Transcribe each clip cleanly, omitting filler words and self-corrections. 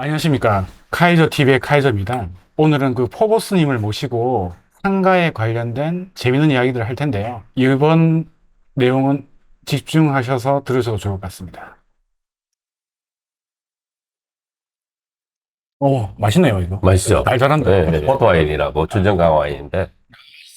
안녕하십니까. 카이저TV의 카이저입니다. 오늘은 그 포보스님을 모시고 상가에 관련된 재밌는 이야기들을 할 텐데요. 이번 내용은 집중하셔서 들으셔도 좋을 것 같습니다. 오, 맛있네요, 이거. 맛있죠? 달달한데. 네, 포도와인이라고 준정강 와인인데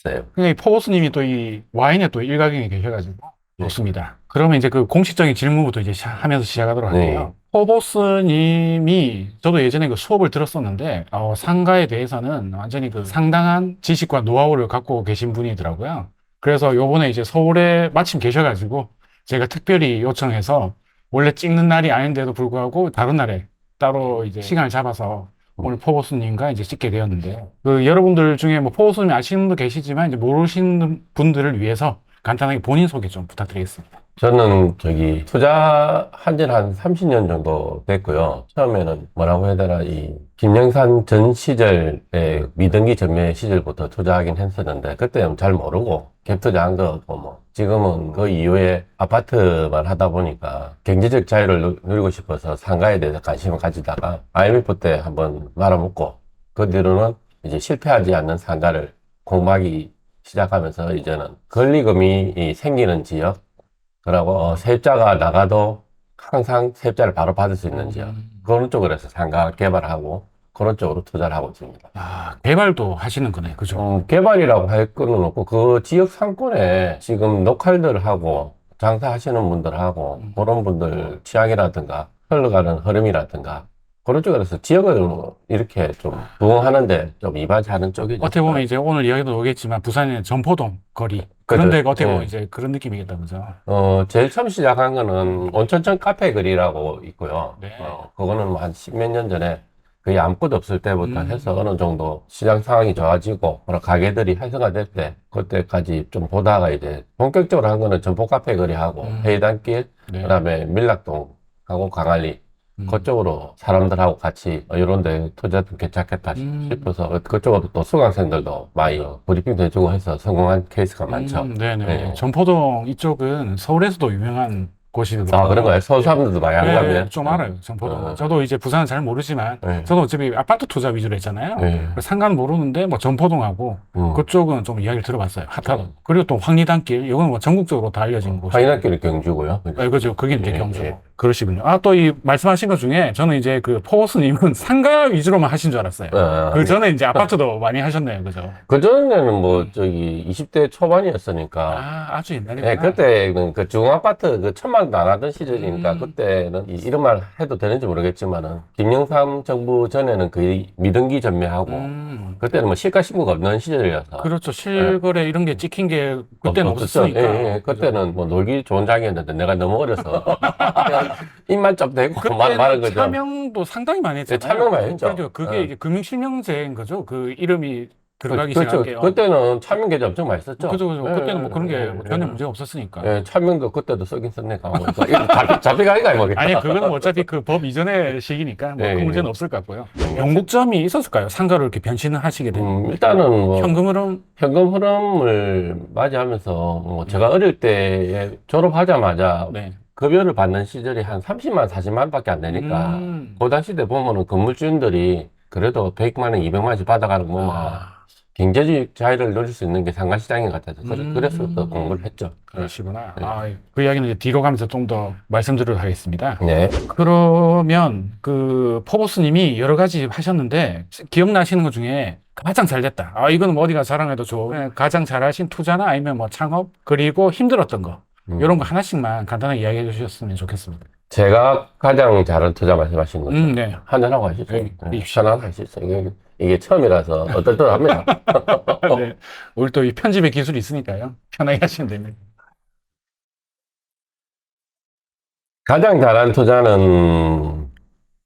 맛있어요. 근데 이 포보스님이 또 이 와인에 또 일가견이 계셔가지고 네. 좋습니다. 그러면 이제 그 공식적인 질문부터 이제 하면서 시작하도록 할게요. 네. 포보스님이 저도 예전에 그 수업을 들었었는데 상가에 대해서는 완전히 그 상당한 지식과 노하우를 갖고 계신 분이더라고요. 그래서 요번에 이제 서울에 마침 계셔가지고 제가 특별히 요청해서 원래 찍는 날이 아닌데도 불구하고 다른 날에 따로 이제 시간을 잡아서 오늘 포보스님과 이제 찍게 되었는데, 그 여러분들 중에 뭐 포보스님 아시는 분도 계시지만 이제 모르시는 분들을 위해서 간단하게 본인 소개 좀 부탁드리겠습니다. 저는 투자한 지는 한 30년 정도 됐고요. 처음에는 뭐라고 해야 되나, 이 김영산 전 시절에 미등기 전매 시절부터 투자하긴 했었는데, 그때는 잘 모르고 갭 투자한 거고 뭐. 지금은 그 이후에 아파트만 하다 보니까 경제적 자유를 누리고 싶어서 상가에 대해서 관심을 가지다가 IMF 때 한번 말아먹고, 그 뒤로는 이제 실패하지 않는 상가를 공부하기 시작하면서 이제는 권리금이 생기는 지역, 그리고 세입자가 나가도 항상 세입자를 바로 받을 수 있는 지역, 그런 쪽으로 해서 상가 개발하고 그런 쪽으로 투자를 하고 있습니다. 개발도 하시는 거네, 그죠? 개발이라고 할 거는 없고 그 지역 상권에 지금 녹할들 하고 장사하시는 분들하고 그런 분들 취향이라든가 흘러가는 흐름이라든가 그런 쪽에서 지역을 이렇게 좀 부흥하는데 좀 이바지하는 쪽이죠. 어떻게 보면 이제 오늘 이야기도 오겠지만 부산의 전포동 거리 그런 데가 어떻게 보면 이제 그런 느낌이겠다, 그죠? 제일 처음 시작한 거는 온천천 카페 거리라고 있고요. 네. 그거는 뭐 한 십몇 년 전에 거의 아무것도 없을 때부터 해서 어느 정도 시장 상황이 좋아지고, 그런 가게들이 활성화될 때, 그때까지 좀 보다가 이제 본격적으로 한 거는 전포 카페 거리하고 회의단길, 네. 그다음에 밀락동하고 강안리, 그쪽으로 사람들하고 같이 이런 데 투자도 괜찮겠다 싶어서 그쪽으로 또 수강생들도 많이 브리핑도 해주고 해서 성공한 케이스가 많죠. 네네. 네. 전포동 이쪽은 서울에서도 유명한 곳이거든요. 그런 거예요? 서울 사람들도 많이 안 가면? 좀 알아요, 전포동. 어. 저도 이제 부산은 잘 모르지만, 네. 저도 어차피 아파트 투자 위주로 했잖아요. 네. 상가는 모르는데, 뭐 전포동하고, 그쪽은 좀 이야기를 들어봤어요. 핫하고. 그리고 또 황리단길, 이건 뭐 전국적으로 다 알려진 곳이에요. 황인학교는 경주고요. 그죠. 거기는 이제 예, 경주. 예. 그러시군요. 또 이 말씀하신 것 중에 저는 이제 그 포호스님은 상가 위주로만 하신 줄 알았어요. 그 전에 이제 아파트도 많이 하셨네요. 그죠? 그전에는 뭐, 20대 초반이었으니까. 아주 옛날에. 네, 그때는 그 중아파트 그 천만도 안 하던 시절이니까, 그때는 이런 말 해도 되는지 모르겠지만은, 김영삼 정부 전에는 그 미등기 전매하고, 그때는 뭐 시가 신고가 없는 시절이어서. 그렇죠. 실거래 이런 게 찍힌 게 그때는 없었죠. 없었으니까. 예. 그때는 뭐 놀기 좋은 장이었는데 내가 너무 어려서 그냥 입만 좀 대고 말하는 거죠. 차명도 상당히 많이 했잖아요. 네, 차명 많이 했죠. 그렇죠. 그게 예. 이제 금융실명제인 거죠. 그 이름이 들어가기 그렇죠. 시작한 게. 그때는 차명 계좌 엄청 많이 썼죠. 그죠. 예, 그때는 뭐 그런 게 예, 전혀 예. 문제가 없었으니까. 예, 차명도 그때도 쓰긴 썼네. 잡혀가기가 뭐. 아니, 그거는 뭐 어차피 그 법 이전의 시기니까 뭐 예, 큰 예. 문제는 없을 것 같고요. 영국점이 있었을까요? 상가로 이렇게 변신을 하시게 된. 일단은 뭐 현금 흐름. 현금 흐름을 맞이하면서 뭐 제가 어릴 때 졸업하자마자 네. 급여를 받는 시절이 한 30만, 40만 밖에 안 되니까, 그 당시 때 보면은 건물주인들이 그래도 100만 원, 200만 원씩 받아가는 거 경제적 자유를 누릴 수 있는 게 상가시장인 것 같아서 그래서 또 공부를 했죠. 그러시구나. 네. 그 이야기는 이제 뒤로 가면서 좀 더 말씀드리도록 하겠습니다. 네. 그러면 그 포보스님이 여러 가지 하셨는데 기억나시는 것 중에 가장 잘 됐다. 이거는 뭐 어디가 자랑해도 좋고 가장 잘하신 투자나 아니면 뭐 창업 그리고 힘들었던 거 이런 거 하나씩만 간단하게 이야기해 주셨으면 좋겠습니다. 제가 가장 잘한 투자 말씀하신 거죠. 네. 한잔하고 하시죠. 네. 편안하게 하시죠. 이게 처음이라서 어떨떨합니다. 네. 우리 또 이 편집의 기술이 있으니까요. 편하게 하시면 됩니다. 가장 잘한 투자는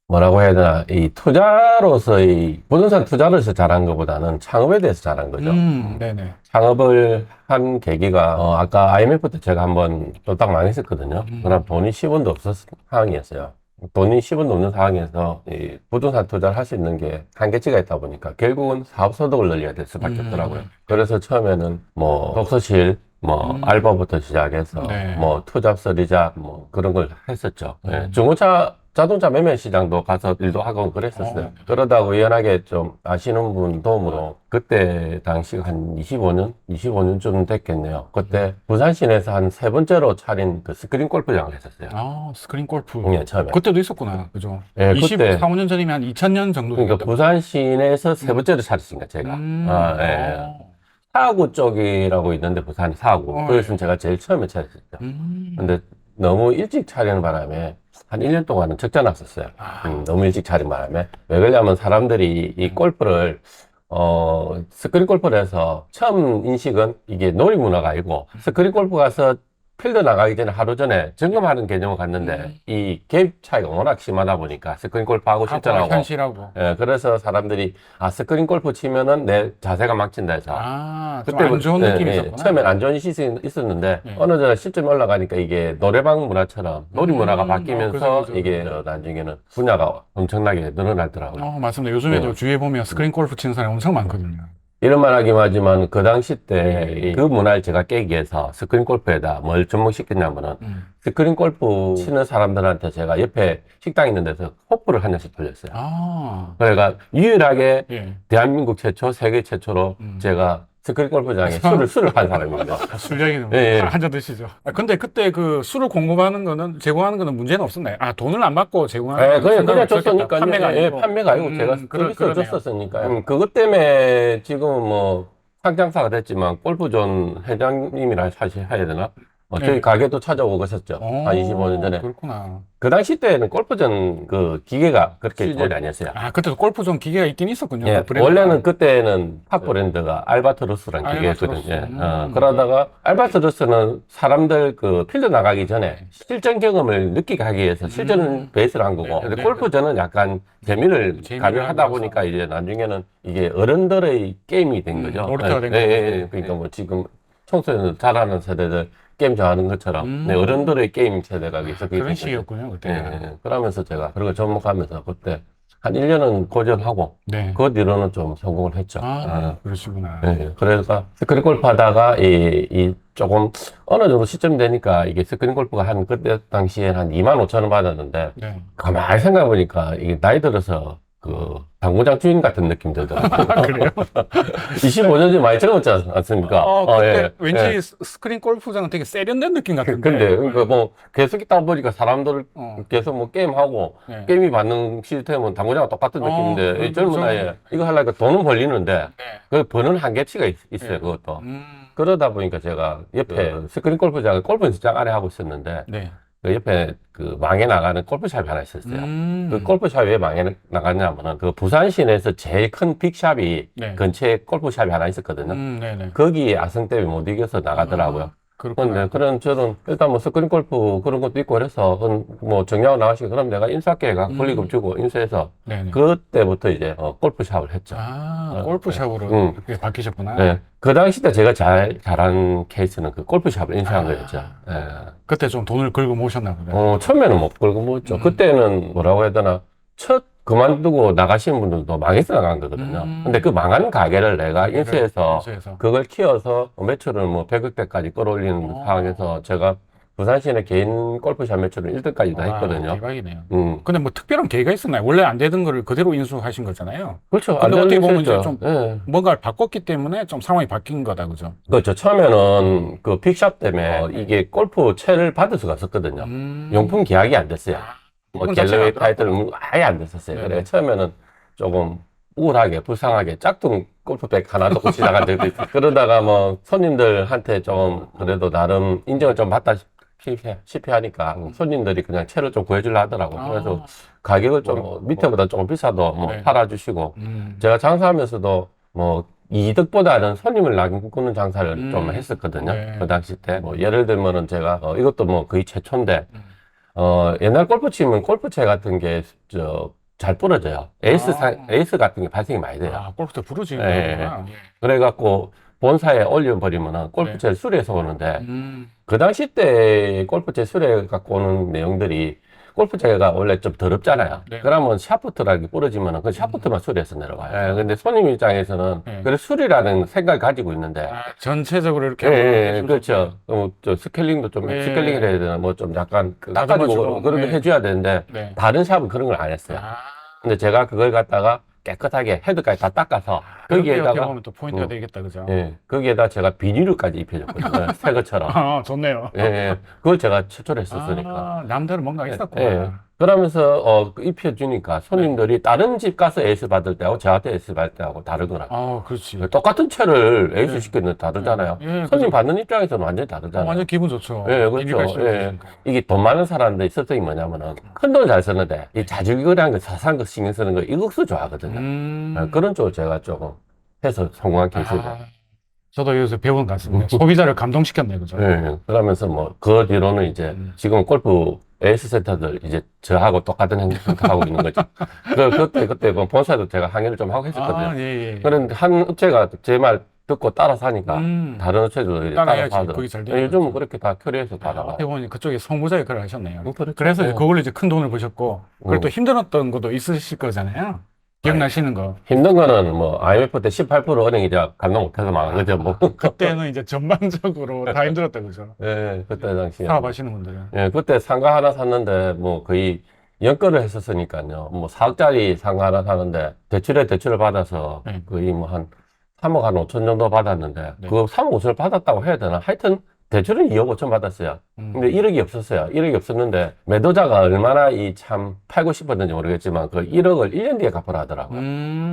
뭐라고 해야 되나, 이 투자로서의, 부동산 투자로서 잘한 것보다는 창업에 대해서 잘한 거죠. 네네. 창업을 한 계기가, 아까 IMF 때 제가 한번 쫄딱 망했었거든요. 그럼 돈이 10원도 없었던 상황이었어요. 돈이 10원도 없는 상황에서 이 부동산 투자를 할 수 있는 게 한계치가 있다 보니까 결국은 사업 소득을 늘려야 될 수밖에 없더라고요. 그래서 처음에는 뭐 독서실, 뭐 알바부터 시작해서 네. 뭐 투잡 서리잡 뭐 그런 걸 했었죠. 예, 중고차 자동차 매매 시장도 가서 일도 하고 그랬었어요. 그러다 우연하게 좀 아시는 분 도움으로 그때 당시 한 25년쯤 됐겠네요. 그때 부산 시내에서 한 세 번째로 차린 그 스크린 골프장을 했었어요. 아, 스크린 골프. 예, 처음에. 그때도 있었구나. 그죠? 예, 24, 5년 전이면 한 2000년 정도 그러니까 됐던 부산 시내에서 세 번째로 차렸으니까 제가. 아, 예. 사구 쪽이라고 있는데 부산이 사구. 그래서 제가 제일 처음에 차렸었죠. 근데 너무 일찍 차리는 바람에 한 1년 동안은 적자 났었어요. 너무 일찍 차린 바람에. 왜 그러냐면 사람들이 이 골프를 스크린 골프를 해서 처음 인식은 이게 놀이문화가 아니고 스크린 골프 가서 필드 나가기 전에 하루 전에 점검하는 개념을 갖는데 이 갭 차이가 워낙 심하다 보니까 스크린 골프 하고 실전하고 현실하고. 예, 그래서 사람들이 스크린 골프 치면은 내 자세가 망친다 해서 좀 안 좋은 느낌이 있었구나. 처음엔 안 좋은 시선이 있었는데 어느 날 실점이 올라가니까 이게 노래방 문화처럼 놀이 문화가 바뀌면서 그죠. 이게 나중에는 분야가 엄청나게 늘어나더라고요. 맞습니다. 요즘에도 주위에 보면 스크린 골프 치는 사람이 엄청 많거든요. 이런 말 하긴 하지만 그 당시 때 그 문화를 제가 깨기 위해서 스크린 골프에다 뭘 접목시켰냐면은 스크린 골프 치는 사람들한테 제가 옆에 식당 있는 데서 호프를 한 잔씩 돌렸어요. 그러니까 유일하게 예. 대한민국 최초, 세계 최초로 제가 스크린 골프장에 술을 판 사람입니다. 술 얘기는 예. 한 잔 드시죠. 근데 그때 그 술을 공급하는 거는, 제공하는 거는 문제는 없었나요? 돈을 안 받고 제공하는 그냥 줬으니까요. 판매가 아니고. 예, 판매가 아니고 제가 그러네요. 서비스를 줬었으니까요. 그것 때문에 지금은 뭐 상장사가 됐지만 골프존 회장님이라 사실 해야 되나? 저희 가게도 찾아오고 그랬었죠. 한 25년 전에. 그렇구나. 그 당시 때는 골프전 그 기계가 그렇게 시절이 아니었어요. 그때도 골프존 기계가 있긴 있었군요. 예, 브랜드가. 원래는 그때는 팝 브랜드가 알바트로스라는 기계였거든요. 알바트로스. 그러다가 알바트로스는 사람들 그 필드 나가기 전에 실전 경험을 느끼게 하기 위해서 실전을 베이스로 한 거고, 근데 골프전은 약간 재미를 가미하다 보니까 이제 나중에는 이게 어른들의 게임이 된 거죠. 놀이터가 된 거죠. 그러니까 뭐 지금 청소년 잘하는 세대들 게임 좋아하는 것처럼 어른들의 게임 세대가 계속 그런 식이었군요, 그때. 그러면서 제가 그런 걸 접목하면서 그때 한 1년은 고전하고 네. 그 뒤로는 좀 성공을 했죠. 그러시구나. 그래서 스크린 골프 하다가 이 조금 어느 정도 시점이 되니까 이게 스크린 골프가 한 그때 당시에 한 25,000원 받았는데 네. 가만히 생각해 보니까 이게 나이 들어서 그 당구장 주인 같은 느낌 들더라고요. 그래요? 25년 전에 많이 젊었지 않습니까? 그때 왠지 스크린 골프장은 되게 세련된 느낌 같은데. 근데 그러니까 뭐 계속 있다 보니까 사람들 계속 뭐 게임하고 게임이 받는 시스템은 당구장과 똑같은 느낌인데 이 젊은 나이에 이거 하려니까 돈은 벌리는데 그 버는 한계치가 있어요, 그것도. 그러다 보니까 제가 옆에 스크린 골프장을 골프 연습장 안에 하고 있었는데 그 옆에 그 망해 나가는 골프샵이 하나 있었어요. 그 골프샵이 왜 망해 나갔냐면은 그 부산 시내에서 제일 큰 빅샵이 근처에 골프샵이 하나 있었거든요. 거기 야성 때문에 못 이겨서 나가더라고요. 그런데 그런 저는 일단 뭐 스크린 골프 그런 것도 있고 그래서 뭐 정리하고 나가시고 그럼 내가 인수할게 가 권리금 주고 인수해서 그때부터 이제 골프샵을 했죠. 골프샵으로 그렇게 바뀌셨구나. 네. 그 당시 때 제가 잘한 케이스는 그 골프샵을 인수한 거였죠. 그때 좀 돈을 긁어 모으셨나 보네. 처음에는 못 긁어 모았죠. 그때는 뭐라고 해야 되나 첫 그만두고 나가시는 분들도 망해서 나간 거거든요. 근데 그 망한 가게를 내가 인수해서 그걸 키워서 매출을 뭐 100억대까지 끌어올리는 상황에서 제가 부산시내 개인 골프샵 매출은 1등까지 다 했거든요. 대박이네요. 근데 뭐 특별한 계기가 있었나요? 원래 안 되던 거를 그대로 인수하신 거잖아요. 그렇죠. 근데 어떻게 보면 이제 좀 뭔가를 바꿨기 때문에 좀 상황이 바뀐 거다, 그죠? 그렇죠. 처음에는 그 픽샵 때문에 이게 골프 채를 받을 수가 없었거든요. 용품 계약이 안 됐어요. 뭐 갤러리 타이틀 아예 안 됐었어요. 그래 처음에는 조금 우울하게 불쌍하게 짝퉁 골프백 하나 놓고 지나간 적도 있어요. 그러다가 뭐 손님들한테 좀 그래도 나름 인정을 좀 받다시피 하니까 손님들이 그냥 채를 좀 구해주려 하더라고요. 그래서 가격을 좀 밑에보다 조금 비싸도 뭐 팔아주시고 제가 장사하면서도 뭐 이득보다는 손님을 남기는 장사를 좀 했었거든요. 그 당시 때 뭐 예를 들면은 제가 이것도 뭐 거의 최초인데 옛날 골프 치면 골프채 같은 게, 잘 부러져요. 에이스 같은 게 발생이 많이 돼요. 골프채 부러지는구나. 그래갖고, 본사에 올려버리면은 골프채를 수리해서 오는데, 그 당시 때 골프채 수리해 갖고 오는 내용들이 골프장가 원래 좀 더럽잖아요. 네. 그러면 샤프트라는 게 부러지면은 그 샤프트만 수리해서 내려가요. 예, 근데 손님 입장에서는 네. 그래 수리라는 생각을 가지고 있는데 전체적으로 이렇게 예, 한번 예, 해주면 그렇죠. 저 스케일링도 좀, 예. 스케일링이라 해야 되나, 뭐 좀 약간 다듬어주고. 닦아주고 그런 거 네. 해줘야 되는데, 네. 다른 샵은 그런 걸 안 했어요. 근데 제가 그걸 갖다가 깨끗하게 헤드까지 다 닦아서, 거기에 거기에다가, 보면 또 포인트가 되겠다, 그죠? 예, 거기에다 제가 비닐을까지 입혀줬거든요. 새 것처럼. 좋네요. 예, 예. 그걸 제가 최초로 했었으니까. 남들은 뭔가 예, 있었구나. 예. 그러면서, 그 입혀주니까 손님들이 다른 집 가서 에이스 받을 때하고 저한테 에이스 받을 때하고 다르더라고요. 그렇지. 똑같은 채를 에이스 예. 시켰는데 다르잖아요. 예, 예, 손님 그죠. 받는 입장에서는 완전히 다르잖아요. 완전 기분 좋죠. 예, 그렇죠. 예. 이게 돈 많은 사람들의 습성이 뭐냐면은 큰 돈 잘 쓰는데 이 자질구레한 거, 사소한 거 신경 쓰는 거 이것도 좋아하거든요. 예, 그런 쪽을 제가 조금 해서 성공한 케이스죠. 저도 여기서 배우는 것 같습니다. 소비자를 감동시켰네, 그죠? 예, 그러면서 뭐 그 뒤로는 이제 지금 골프 에이스 센터들 이제 저하고 똑같은 행동하고 있는 거죠. 그때 뭐 본사에도 제가 항의를 좀 하고 했었거든요. 예. 그런데 한 업체가 제 말 듣고 따라서 하니까 다른 업체들도 따라야지. 따라서 거기 잘 하더라고요. 되는 요즘은 그렇게 다 처리해서 다 나가요. 어떻게 보니 그쪽에 송부자 역할을 하셨네요. 그렇죠. 그래서 이제 예. 그걸로 이제 큰 돈을 버셨고, 그리고 또 힘들었던 것도 있으실 거잖아요. 기억나시는 거. 힘든 거는 뭐 IMF 때 18% 은행이 이제 감당 못해서 망한 거죠. 뭐. 그때는 이제 전반적으로 다 힘들었다, 그죠? 예, 그때 당시에. 사업하시는 분들은. 예, 그때 상가 하나 샀는데 뭐 거의 연끌을 했었으니까요. 뭐 4억짜리 상가 하나 사는데 대출을 받아서 네. 거의 뭐 한 3억 한 5천 정도 받았는데 네. 그 3억 5천을 받았다고 해야 되나? 하여튼 대출은 2억 5천 받았어요. 근데 1억이 없었어요. 1억이 없었는데 매도자가 얼마나 이 참 팔고 싶었는지 모르겠지만 그 1억을 1년 뒤에 갚으라 하더라고요.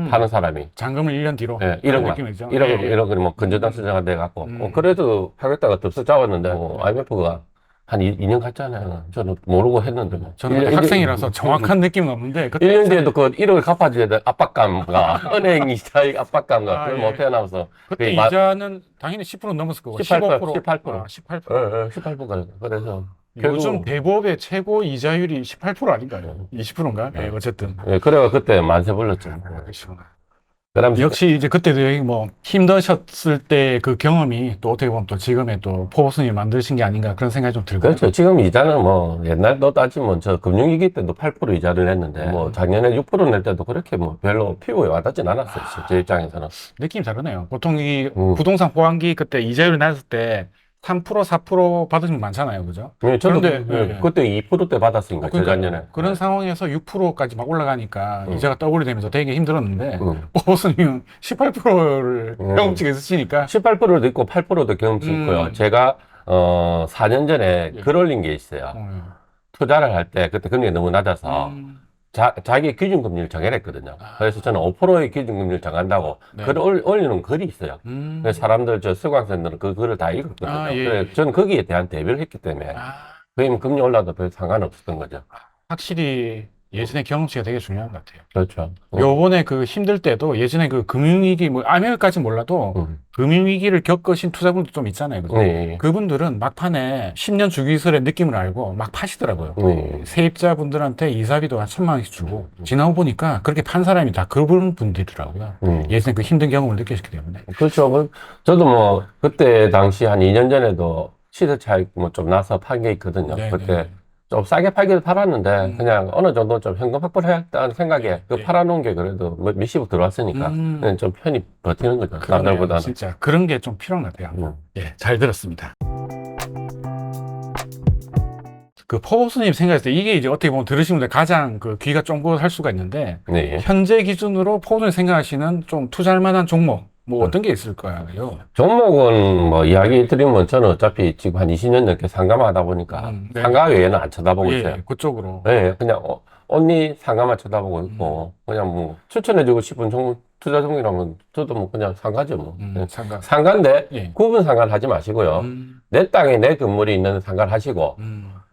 파는 사람이. 잔금을 1년 뒤로. 예, 그런 1억만. 느낌이죠. 1억을 뭐 건전당 수정한 데 갖고. 그래도 하겠다가 덥석 잡았는데, IMF가 한 2년 갔잖아요. 저는 모르고 했는데. 뭐. 저는 그때 학생이라서 정확한 느낌은 없는데, 그때 1년 뒤에도 그 1억을 갚아줘야 될 압박감과, 은행 이자의 압박감과, 그걸 못 해놔서. 그때 그게 이자는 당연히 10% 넘었을 거고, 18%, 15%. 18%. 18%. 18%가. 그래서. 요즘 대법의 최고 이자율이 18% 아닌가요? 20%인가? 예, 어쨌든. 예, 그래가 그때 만세 불렀죠. 그러면서 역시 이제 그때도 뭐 힘드셨을 때 그 경험이 또 어떻게 보면 또 지금의 또 포버스님이 만드신 게 아닌가 그런 생각이 좀 들고요. 그렇죠. 지금 이자는 뭐 옛날 너 따지면 저 금융위기 때도 8% 이자를 냈는데 뭐 작년에 6% 낼 때도 그렇게 뭐 별로 피부에 와닿진 않았어요. 제 입장에서는. 느낌이 다르네요. 보통 이 부동산 호황기 그때 이자율이 낮을 때 3%, 4% 받으신 분 많잖아요. 그죠? 네, 저도 그런데, 그때 2%대 받았으니까 그러니까 재작년에. 그런 상황에서 6%까지 막 올라가니까 이자가 더블이 되면서 되게 힘들었는데 포버스님은 18%를 경험치가 있으시니까 18%도 있고 8%도 경험치 있고요. 제가 4년 전에 글 올린 게 있어요. 투자를 할 때 그때 금리가 너무 낮아서 자기 기준금리를 정해냈거든요. 그래서 저는 5%의 기준금리를 정한다고 글을 올리는 글이 있어요. 그래서 사람들, 수강생들은 그 글을 다 읽었거든요. 그래서 저는 거기에 대한 대비를 했기 때문에 그러면 금리 올라도 별 상관없었던 거죠. 확실히 예전의 경험치가 되게 중요한 것 같아요. 그렇죠. 요번에 그 힘들 때도 예전에 그 금융위기, 뭐, 아메리카까지는 몰라도 금융위기를 겪으신 투자분들 좀 있잖아요. 그죠? 네. 그분들은 막판에 10년 주기설의 느낌을 알고 막 파시더라고요. 네. 세입자분들한테 이사비도 한 1,000만 원씩 주고. 지나고 보니까 그렇게 판 사람이 다 그분 분들이더라고요. 예전에 그 힘든 경험을 느끼셨기 때문에. 그렇죠. 저도 뭐, 그때 당시 한 2년 전에도 시세 차익 뭐 좀 나서 판 게 있거든요. 네, 그때 네. 좀 싸게 팔기를 팔았는데, 그냥 어느 정도 좀 현금 확보를 해야겠다는 생각에 그 네. 팔아놓은 게 그래도 몇십억 들어왔으니까, 그냥 좀 편히 버티는 거죠. 그러네요. 남들보다는. 진짜 그런 게 좀 필요한 것 같아요. 예, 잘 들었습니다. 그 포버스님 생각했을 때 이게 이제 어떻게 보면 들으시는 분들 가장 그 귀가 쫑긋할 수가 있는데 네. 현재 기준으로 포버스님 생각하시는 좀 투자할 만한 종목 뭐 어떤 게 있을까요? 종목은 뭐 이야기 드리면 저는 어차피 지금 한 20년 넘게 상가만 하다 보니까 네. 상가 외에는 안 쳐다보고 있어요. 예, 그쪽으로. 네, 그냥 언니 상가만 쳐다보고 있고, 그냥 뭐 추천해주고 싶은 투자 종목이라면 저도 뭐 그냥 상가죠 뭐. 네. 상가. 상가인데 예. 구분 상가를 하지 마시고요. 내 땅에 내 건물이 있는 상가를 하시고,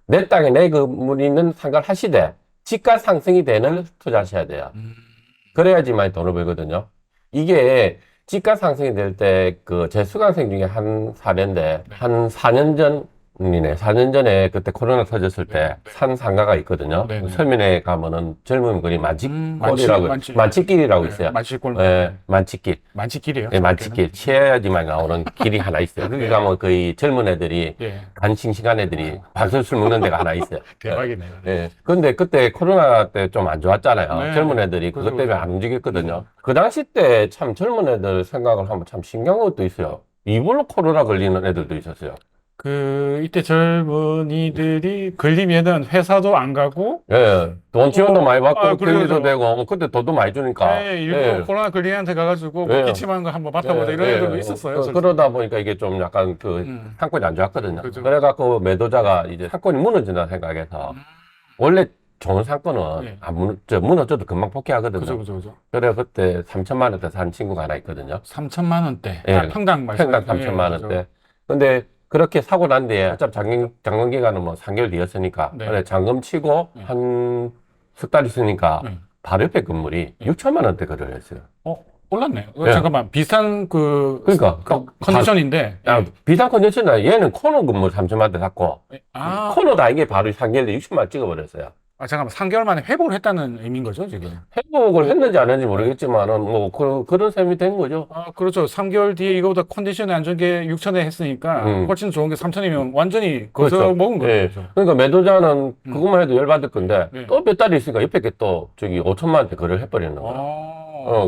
내 땅에 내 건물이 있는 상가를 하시되 집가 상승이 되는 투자하셔야 돼요. 그래야지만 돈을 벌거든요. 이게 집가 상승이 될 때 그 제 수강생 중에 한 사례인데 한 4년 전 4년이네. 4년 전에 그때 코로나 터졌을 때 네. 산 상가가 있거든요. 네, 네. 서면에 가면은 젊은 분이 만치골이라고, 만치- 만치길이라고 네, 있어요. 만치골. 예, 만치길. 만치길이에요. 예, 만치길. 치해야지만 나오는 길이 하나 있어요. 거기 네. 가면 거의 젊은 애들이, 예, 간 싱싱한 애들이 반설술 먹는 데가 하나 있어요. 대박이네요. 예. 근데 그때 코로나 때 좀 안 좋았잖아요. 네. 젊은 애들이 그것 그죠, 때문에 그죠. 안 움직였거든요. 그 당시 때 참 젊은 애들 생각을 하면 참 신기한 것도 있어요. 이불로 코로나 걸리는 애들도 있었어요. 이때 젊은이들이 걸리면은 회사도 안 가고, 예. 돈 지원도 많이 받고, 그래요, 격리도 그래요. 되고, 뭐 그때 돈도 많이 주니까. 예, 일부러 코로나 걸린 애한테 가가지고 뭐 예. 기침하는 거 한번 맡아보자 예, 이런 예. 애들도 있었어요. 그러다 보니까 이게 좀 약간 음. 상권이 안 좋았거든요. 그죠. 그래갖고 매도자가 이제 상권이 무너진다 생각해서, 원래 좋은 상권은 예. 무너져도 금방 포기하거든요. 그죠. 그래 그때 3천만 원대 산 친구가 하나 있거든요. 3천만 원대. 예. 평당 평당 3천만 원대. 근데 그렇게 사고 난 뒤에 어차피 잔금 기간은 뭐 3개월 뒤였으니까 네. 그래 잔금 치고 네. 한 석 달 있으니까 네. 바로 옆에 건물이 6천만 원대 거래를 했어요. 올랐네. 예. 잠깐만, 비슷한 그러니까 컨디션인데. 야, 비싼 컨디션이야. 얘는 코너 건물 3천만 원대 샀고 코너다 이게 바로 3개월 뒤에 6천만 원 찍어버렸어요. 잠깐만, 3개월 만에 회복을 했다는 의미인 거죠, 지금? 회복을 했는지 안 했는지 모르겠지만은 뭐 그런 셈이 된 거죠. 그렇죠. 3개월 뒤에 이거보다 컨디션이 안 좋은 게 6천에 했으니까 훨씬 좋은 게 3천이면 완전히 거저 그렇죠. 먹은 거죠. 예. 그러니까 매도자는 그것만 해도 열받을 건데 네. 또 몇 달이 있으니까 옆에 게 또 저기 5천만 원대 거래를 해버리는 거야.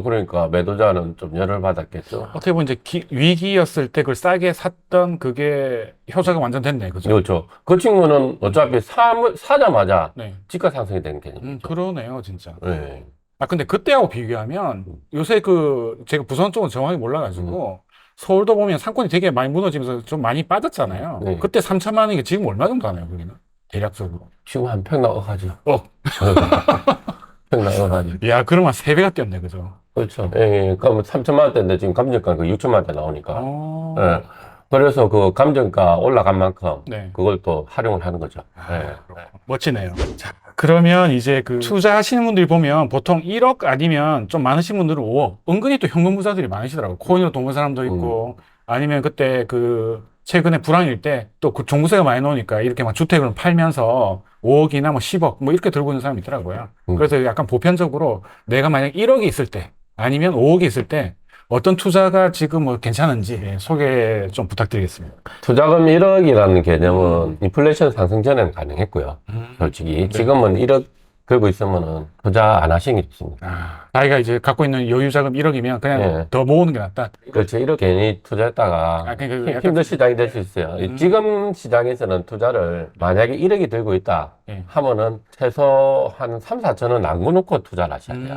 그러니까 매도자는 좀 열을 받았겠죠. 어떻게 보면 이제 위기였을 때 그걸 싸게 샀던 그게 효자가 완전 됐네, 그죠? 그렇죠. 그 친구는 어차피 사자마자 네. 집가 상승이 되는 개념이죠. 그러네요, 진짜. 네. 근데 그때하고 비교하면 요새 제가 부산 쪽은 정확히 몰라가지고 서울도 보면 상권이 되게 많이 무너지면서 좀 많이 빠졌잖아요. 네. 그때 3천만 원이니까 지금 얼마 정도 하나요, 거기는? 대략적으로. 지금 한 평 나가가지고. 어. 평 나가가지고. 야, 그러면 3배가 뛰었네, 그죠? 그렇죠. 예, 그럼 3천만 원대인데 지금 감정가 그 6천만 원대 나오니까. 예. 그래서 그 감정가 올라간 만큼 네. 그걸 또 활용을 하는 거죠. 예. 멋지네요. 자, 그러면 이제 투자하시는 분들이 보면 보통 1억 아니면 좀 많으신 분들은 5억. 은근히 또 현금 부자들이 많으시더라고요. 코인으로 돈 번 사람도 있고, 아니면 그때 최근에 불황일 때 또 그 종부세가 많이 나오니까 이렇게 막 주택을 팔면서 5억이나 뭐 10억 뭐 이렇게 들고 있는 사람이 있더라고요. 그래서 약간 보편적으로 내가 만약 1억이 있을 때 아니면 5억이 있을 때 어떤 투자가 지금 뭐 괜찮은지 소개 좀 부탁드리겠습니다. 투자금 1억이라는 개념은 인플레이션 상승 전에는 가능했고요. 솔직히. 네. 지금은 1억 들고 있으면은 투자 안 하시는 게 좋습니다. 자기가 이제 갖고 있는 여유 자금 1억이면 그냥 예. 더 모으는 게 낫다. 그렇죠. 1억 괜히 투자했다가 그러니까 약간 힘든 시장이 될 수 있어요. 지금 시장에서는 투자를 만약에 1억이 들고 있다 예. 하면은 최소 한 3, 4천원 남겨놓고 투자를 하셔야 돼요.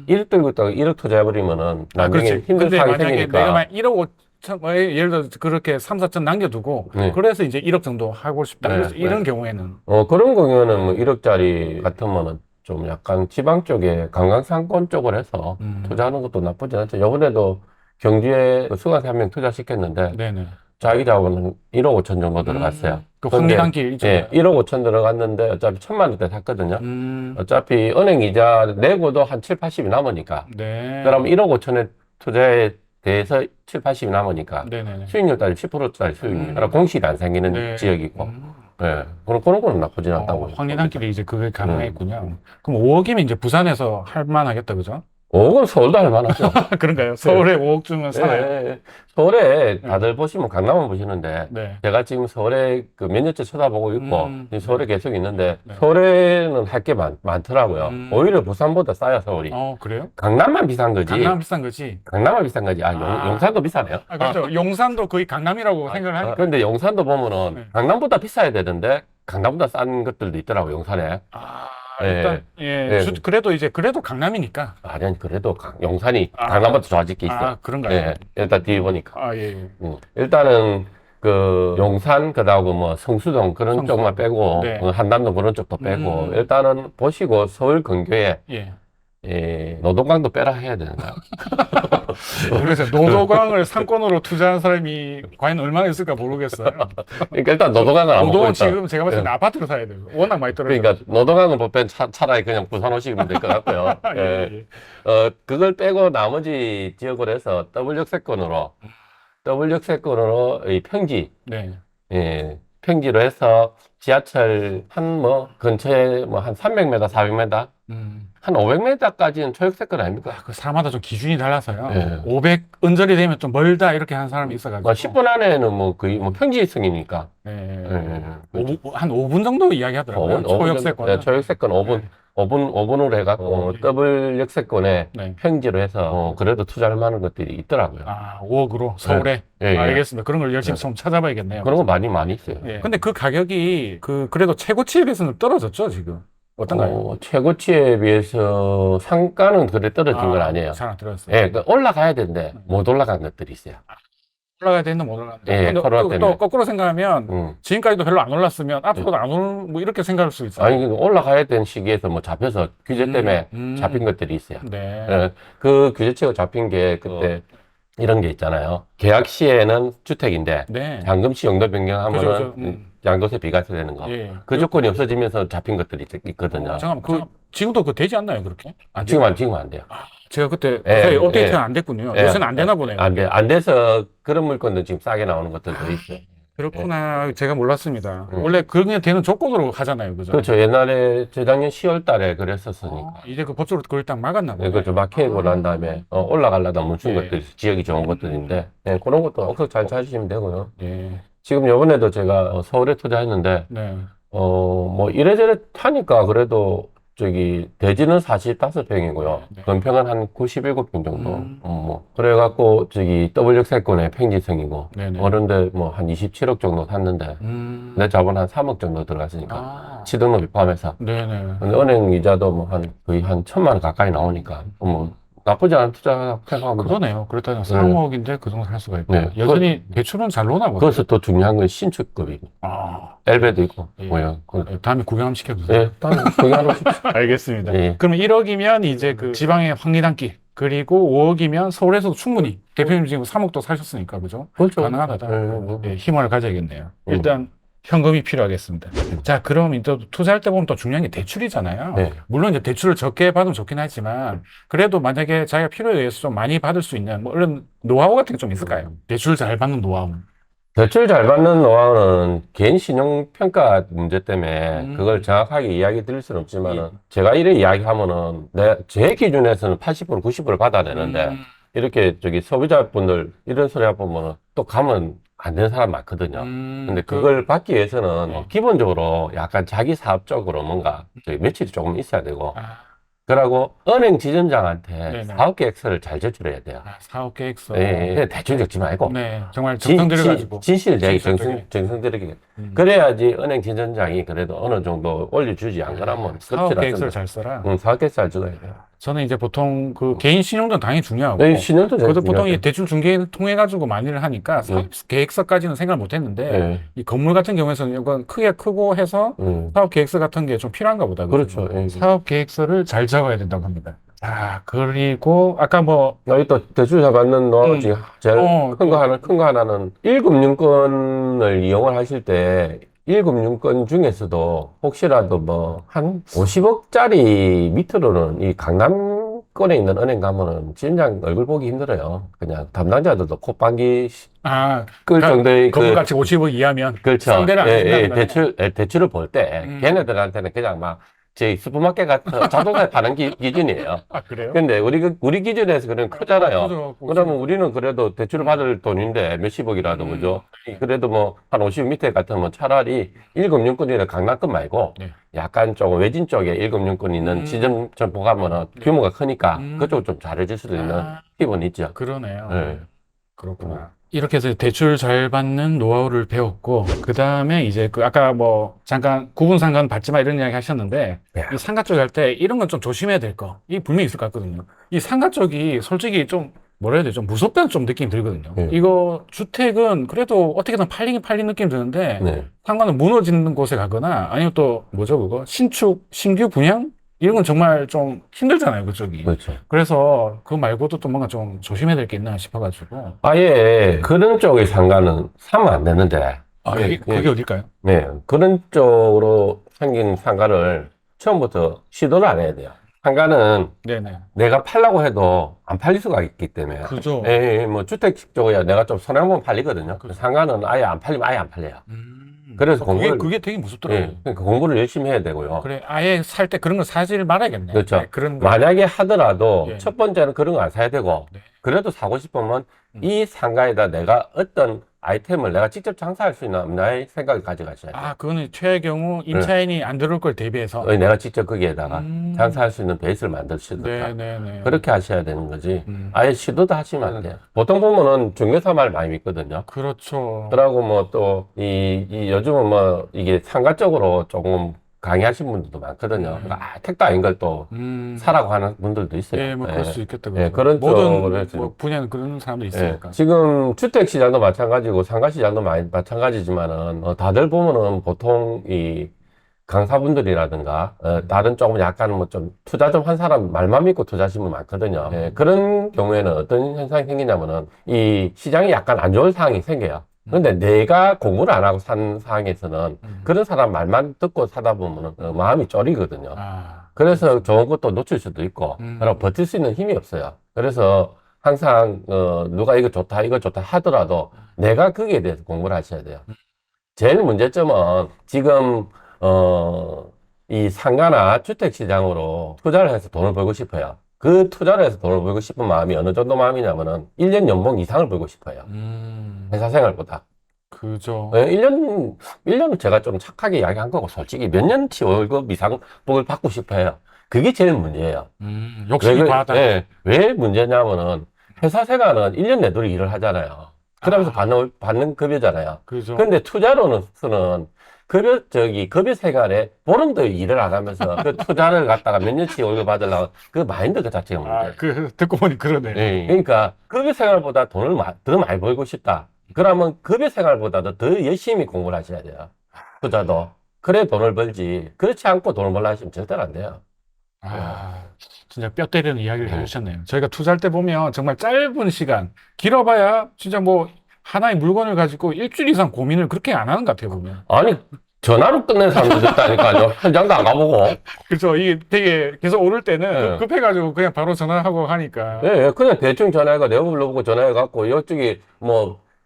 1억 들고 있다가 1억 투자해버리면은 나중에 그렇지. 힘든 근데 상황이 만약에 생기니까. 내가 만약 1억 5천, 예를 들어 그렇게 3, 4천 남겨두고 네. 그래서 이제 1억 정도 하고 싶다. 네, 그래서 이런 네. 경우에는 그런 경우에는 뭐 1억짜리 같으면은 좀 약간 지방 쪽에 관광상권 쪽을 해서 투자하는 것도 나쁘지 않죠. 이번에도 경주에 수강생 한 명 투자시켰는데 네네. 자기 자본은 1억 5천 정도 들어갔어요. 그 황리단길 있죠. 예, 1억 5천 들어갔는데 어차피 1천만 원대 샀거든요. 음. 어차피 은행 이자 내고도 한 7, 80이 남으니까. 네. 그럼 1억 5천의 투자에 대해서 7, 80이 남으니까 네네네. 수익률 따지면 10%짜리 수익률. 그러니까 공실이 안 생기는 네. 지역이고. 예, 그런 거는 나쁘진 않다고. 황리단길이 이제 그게 가능했군요. 그럼 5억이면 이제 부산에서 할 만하겠다, 그죠? 5억은 서울도 할 만하죠. 그런가요? 서울에 5억 주면 사나요? 예. 서울에 다들 보시면 강남은 보시는데 네. 제가 지금 서울에 몇 년째 쳐다보고 있고 지금 서울에 계속 있는데 네. 서울에는 할 게 많더라고요. 오히려 부산보다 싸요, 서울이. 그래요? 강남만 비싼 거지. 강남 비싼 거지. 강남만 비싼 거지. 용산도 비싸네요. 그렇죠. 용산도 거의 강남이라고 생각을 하니까. 그런데 용산도 보면은 네. 강남보다 비싸야 되는데 강남보다 싼 것들도 있더라고, 용산에. 일단, 예. 그래도 강남이니까. 아니, 그래도 용산이 강남보다 좋아질 게 있어. 그런가요? 예, 일단 뒤에 보니까. 예. 일단은 용산 그다음에 뭐 성수동 그런 쪽만 빼고 네. 한남동 그런 쪽도 빼고 일단은 보시고 서울 근교에 노동강도 빼라 해야 되는 거야. 그래서 노도강을 상권으로 투자한 사람이 과연 얼마나 있을까 모르겠어요. 그러니까 일단 노동강을 안 먹고 노동은 있다. 지금 제가 봤을 때는 아파트로 사야 돼요. 워낙 많이 떨어져. 그러니까 노동강을 못 빼면 차라리 그냥 부산 오시면 될 것 같고요. 예. 그걸 빼고 나머지 지역으로 해서 더블 역세권으로 이 평지 네. 평지로 해서 지하철 한 뭐 근처에 뭐 한 300m, 400m, 한 500m까지는 초역세권 아닙니까? 그 사람마다 좀 기준이 달라서요. 예. 500 은절이 되면 좀 멀다 이렇게 하는 사람이 있어가지고. 뭐 10분 안에는 뭐 거의 뭐 평지성이니까. 예. 예. 한 5분 정도 이야기하더라고요. 초역세권. 네, 초역세권 5분. 5분으로 해갖고 더블 역세권에 네. 평지로 해서 그래도 투자할 만한 것들이 있더라고요. 아, 5억으로 서울에. 예, 예. 알겠습니다. 그런 걸 열심히 좀 찾아봐야겠네요. 그런 거 많이 있어요. 예. 근데 그 가격이 그래도 최고치에 비해서는 떨어졌죠, 지금. 어떤가요? 최고치에 비해서 상가는 그래 떨어진 건 아니에요. 잘 안 떨어졌어요. 예, 올라가야 되는데 못 올라간 것들이 있어요. 올라가야 되는데 못 올라간다. 예, 근데 코로나 또 때문에. 거꾸로 생각하면 지금까지도 별로 안 올랐으면 앞으로도 안 올, 뭐 이렇게 생각할 수 있어요. 아니, 올라가야 되는 시기에서 뭐 잡혀서 규제 때문에 잡힌 것들이 있어요. 네. 예, 그 규제치가 잡힌 게 그때 이런 게 있잖아요. 계약 시에는 주택인데 네. 잔금시 용도 변경하면은 그죠. 양도세 비과세되는 거. 예. 그 조건이 없어지면서 잡힌 것들이 있거든요. 잠깐만, 지금도 되지 않나요, 그렇게? 안 지금 안 돼요. 제가 그때 예, 자세히 업데이트가 예. 안 됐군요. 예. 요새는 안 되나 보네요. 안 돼서 그런 물건도 지금 싸게 나오는 것들도 있어요. 그렇구나. 제가 몰랐습니다. 원래 그게 되는 조건으로 하잖아요, 그죠? 그렇죠. 옛날에 재작년 10월 달에 그랬었으니까. 이제 그 법적으로 그걸 딱 막았나 보네. 그렇죠. 막히고 난 다음에 올라가려다 멈춘 예. 것들, 지역이 좋은 것들인데 그런 것도 억석 잘 찾으시면 되고요. 예. 지금 요번에도 제가 서울에 투자했는데 네. 뭐 이래저래 하니까 그래도 저기 대지는 45평이고요. 네. 건평은 한 97평 정도. 뭐 그래갖고 저기 W세권의 평지성이고 네네. 그런데 뭐 한 27억 정도 샀는데 내 자본 한 3억 정도 들어갔으니까 아. 취등록비 포함해서. 네네. 근데 은행 이자도 뭐 거의 한 1,000만 원 가까이 나오니까 뭐 나쁘지 않은 투자 생각하고. 그러네요. 그렇다면 3억인데 그 정도 살 수가 있고. 네. 여전히 대출은 잘 노나 보네요. 그래서 더 중요한 건 신축급입니다. 아. 엘베도 있고 예. 뭐요. 다음에 구경 한번 시켜주세요. 예, 다음 구경하러 오십시오. 알겠습니다. 예. 그러면 1억이면 이제 그 지방의 확리단기, 그리고 5억이면 서울에서도 충분히, 대표님 지금 3억도 사셨으니까, 그죠? 그렇죠. 가능하다. 뭐. 예, 힘을 가져야겠네요. 일단 현금이 필요하겠습니다. 자, 그럼 또 투자할 때 보면 또 중요한 게 대출이잖아요. 네. 물론 이제 대출을 적게 받으면 좋긴 하지만, 그래도 만약에 자기가 필요에 의해서 좀 많이 받을 수 있는 뭐 이런 노하우 같은 게 좀 있을까요? 대출 잘 받는 노하우. 대출 잘 받는 노하우는 개인 신용평가 문제 때문에 그걸 정확하게 이야기 드릴 수는 없지만은 제가 이래 이야기하면은 제 기준에서는 80%, 90% 받아야 되는데 이렇게 저기 소비자분들 이런 소리 해보면은 또 가면 안 되는 사람 많거든요. 근데 그걸 받기 위해서는 기본적으로 약간 자기 사업적으로 뭔가 저기 매출이 조금 있어야 되고 그러고 은행 지점장한테 네네. 사업 계획서를 잘 제출해야 돼요. 사업 계획서. 예, 대충 적지 말고. 네, 정말 정성 들여가지고. 진실되게 진실되게. 정성 들이게. 그래야지 은행 지점장이 그래도 어느 정도 올려주지 안 그러면 사업 계획서를 잘 써라. 사업 계획서 잘 찍어야 돼요. 저는 이제 보통 그 개인 신용도 당연히 중요하고. 네, 신용도 제일 그래도 보통 이 중요하죠. 대출 중개를 통해 가지고 많이를 하니까 사업 계획서까지는 생각을 못 했는데 네. 이 건물 같은 경우에는 이건 크게 크고 해서 사업 계획서 같은 게 좀 필요한가 보다. 그렇죠. 예. 사업 계획서를 잘 적어야 된다고 합니다. 자, 그리고 아까 뭐 여기 또 대출 잘 받는 노하우 중에 제일 어, 큰 거 하나는 1금융권을 이용을 하실 때 1금융권 중에서도 혹시라도 뭐 한 50억짜리 밑으로는 이 강남권에 있는 은행 가면은 지점장 얼굴 보기 힘들어요. 그냥 담당자들도 콧방귀 끌 정도의 건물가치 50억 이하면 그렇죠. 상대를 안 한다는 대출을 볼 때 걔네들한테는 그냥 막 저희 슈퍼마켓 같은 자동차 파는 기준이에요. 아, 그래요? 근데 우리 기준에서 그런 크잖아요. 크죠. 그러면 우리는 그래도 대출을 받을 돈인데 몇십억이라도 그죠? 그래도 뭐 한 50 밑에 같으면 차라리 1금융권이나 강남권 말고 네. 약간 조금 외진 쪽에 1금융권 있는 지점 점포 가면은 규모가 크니까 그쪽을 좀 잘해줄 수도 있는 팁은 있죠. 그러네요. 네. 그렇구나. 이렇게 해서 대출 잘 받는 노하우를 배웠고, 그 다음에 이제 그 아까 뭐 잠깐 구분 상관 받지 마 이런 이야기 하셨는데, 네. 이 상가 쪽 할 때 이런 건 좀 조심해야 될 거. 이 분명히 있을 것 같거든요. 이 상가 쪽이 솔직히 좀 뭐라 해야 되죠? 좀 무섭다는 좀 느낌이 들거든요. 네. 이거 주택은 그래도 어떻게든 팔린 느낌 드는데, 네. 상가는 무너지는 곳에 가거나 아니면 또 뭐죠 그거? 신축, 신규 분양? 이런 건 정말 좀 힘들잖아요, 그쪽이. 그렇죠. 그래서 그거 말고도 또 뭔가 좀 조심해야 될 게 있나 싶어가지고. 아예 그런 쪽의 상가는 사면 안 되는데. 그게 어딜까요? 네. 그런 쪽으로 생긴 상가를 처음부터 시도를 안 해야 돼요. 상가는 네네. 내가 팔라고 해도 안 팔릴 수가 있기 때문에. 그죠. 뭐 주택 쪽이야 내가 좀 손해보면 팔리거든요. 상가는 아예 안 팔리면 아예 안 팔려요. 그래서 공부를 그게 되게 무섭더라고요. 예, 그러니까 공부를 열심히 해야 되고요. 그래, 아예 살 때 그런 거 사지 말아야겠네. 그렇죠. 네, 그런 거. 만약에 하더라도 예. 첫 번째는 그런 거 안 사야 되고 네. 그래도 사고 싶으면 이 상가에다 내가 어떤 아이템을 내가 직접 장사할 수 있나 없나의 생각을 가져가셔야 돼요. 아, 그거는 최의 경우 임차인이 안 들어올 걸 대비해서. 내가 직접 거기에다가 음. 장사할 수 있는 베이스를 만드시든가 네네네. 그렇게 하셔야 되는 거지. 음. 아예 시도도 하시면 안 돼요. 보통 보면은 중개사 말 많이 믿거든요. 그렇죠. 그러고 뭐 또 요즘은 뭐 이게 상가 쪽으로 조금 강의하신 분들도 많거든요. 택도 아닌 걸 또 사라고 하는 분들도 있어요. 예, 뭐 그럴 수 있겠다. 예, 그런 쪽으로 모든 해서 뭐 분야는 그런 사람들이 예, 있으니까. 지금 주택 시장도 마찬가지고 상가 시장도 마찬가지지만은 다들 보면은 보통 이 강사분들이라든가 다른 조금 약간 뭐 좀 투자 좀 한 사람 말만 믿고 투자하시는 분 많거든요. 예, 그런 경우에는 어떤 현상이 생기냐면은 이 시장이 약간 안 좋은 상황이 생겨요. 근데 내가 공부를 안 하고 산 상황에서는 그런 사람 말만 듣고 사다 보면은 마음이 쫄이거든요. 아, 그래서 좋은 것도 놓칠 수도 있고, 그리고 버틸 수 있는 힘이 없어요. 그래서 항상, 누가 이거 좋다 하더라도 내가 거기에 대해서 공부를 하셔야 돼요. 제일 문제점은 지금, 이 상가나 주택시장으로 투자를 해서 돈을 벌고 싶어요. 그 투자를 해서 돈을 벌고 싶은 마음이 어느 정도 마음이냐면은 1년 연봉 이상을 벌고 싶어요. 회사 생활보다. 그죠. 1년은 제가 좀 착하게 이야기한 거고, 솔직히 몇 년치 월급 이상복을 받고 싶어요. 그게 제일 문제예요. 욕심이 과하다. 네, 왜 문제냐면은, 회사 생활은 1년 내도록 일을 하잖아요. 그러면서 받는 급여잖아요. 그죠. 근데 투자로서는 급여 생활에 보름도 일을 안 하면서 그 투자를 갖다가 몇 년치 월급 받으려고 그 마인드 그 자체가 문제예요. 듣고 보니 그러네. 예, 그러니까 급여 생활보다 돈을 더 많이 벌고 싶다. 그러면 급여 생활보다도 더 열심히 공부를 하셔야 돼요. 투자도. 그래 돈을 벌지. 그렇지 않고 돈을 벌라 하시면 절대로 안 돼요. 진짜 뼈 때리는 이야기를 해주셨네요. 저희가 투자할 때 보면 정말 짧은 시간, 길어봐야 진짜 뭐 하나의 물건을 가지고 일주일 이상 고민을 그렇게 안 하는 것 같아요, 보면. 아니, 전화로 끝낸 사람도 있다니까요. 현장도 안 가보고. 그렇죠. 이게 되게 계속 오를 때는 네. 급해가지고 그냥 바로 전화하고 하니까. 예, 그냥 대충 전화해가 내가 불러보고 전화해갖고 이쪽이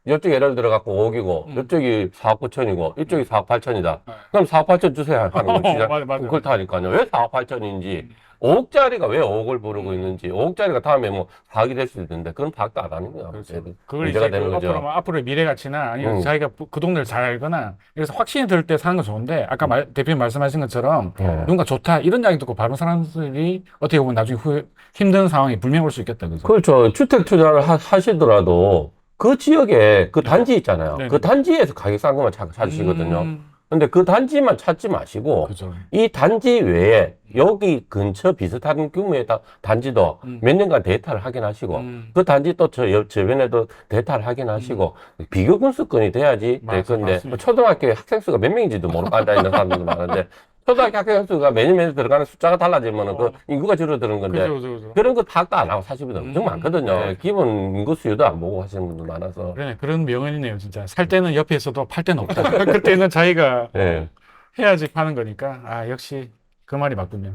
이쪽이 예를 들어갖고 5억이고 이쪽이 4억 9천이고 이쪽이 4억 8천이다. 그럼 4억 8천 주세요 하는 거 시작. 맞아. 그걸 타니까요. 왜 4억 8천인지 5억짜리가 왜 5억을 부르고 있는지 5억짜리가 다음에 뭐 4억이 될 수도 있는데 그건 파악도 안 하는 거야. 그렇죠. 그걸 문제가 이제 되는 거죠. 앞으로의 미래 가치나 아니면 자기가 그 동네를 잘 알거나 그래서 확신이 들 때 사는 건 좋은데 아까 대표님 말씀하신 것처럼 누군가 좋다 이런 이야기 듣고 바로 사람들이 어떻게 보면 나중에 힘든 상황이 불명 올 수 있겠다. 그죠? 그렇죠. 주택 투자를 하시더라도 그 지역에 그 단지 있잖아요. 네네. 그 단지에서 가격 싼 것만 찾으시거든요. 근데 그 단지만 찾지 마시고 그죠. 이 단지 외에 여기 근처 비슷한 규모의 단지도 몇 년간 데이터를 확인하시고 그 단지 또 주변에도 데이터를 확인하시고 비교 분석권이 돼야지 될 건데 맞습니다. 초등학교에 학생 수가 몇 명인지도 모르고 앉아있는 사람들도 많은데 초등학교 학생 수가 매년 들어가는 숫자가 달라지면 그 인구가 줄어드는 건데 그죠. 그런 거 파악도 안 하고 사시는 분들 엄청 많거든요. 기본 인구 수요도 안 보고 하시는 분들 많아서. 그러네. 그런 명언이네요, 진짜. 살 때는 옆에 있어도 팔 때는 없다. 그때는 자기가 예. 해야지 파는 거니까. 역시 그 말이 맞군요.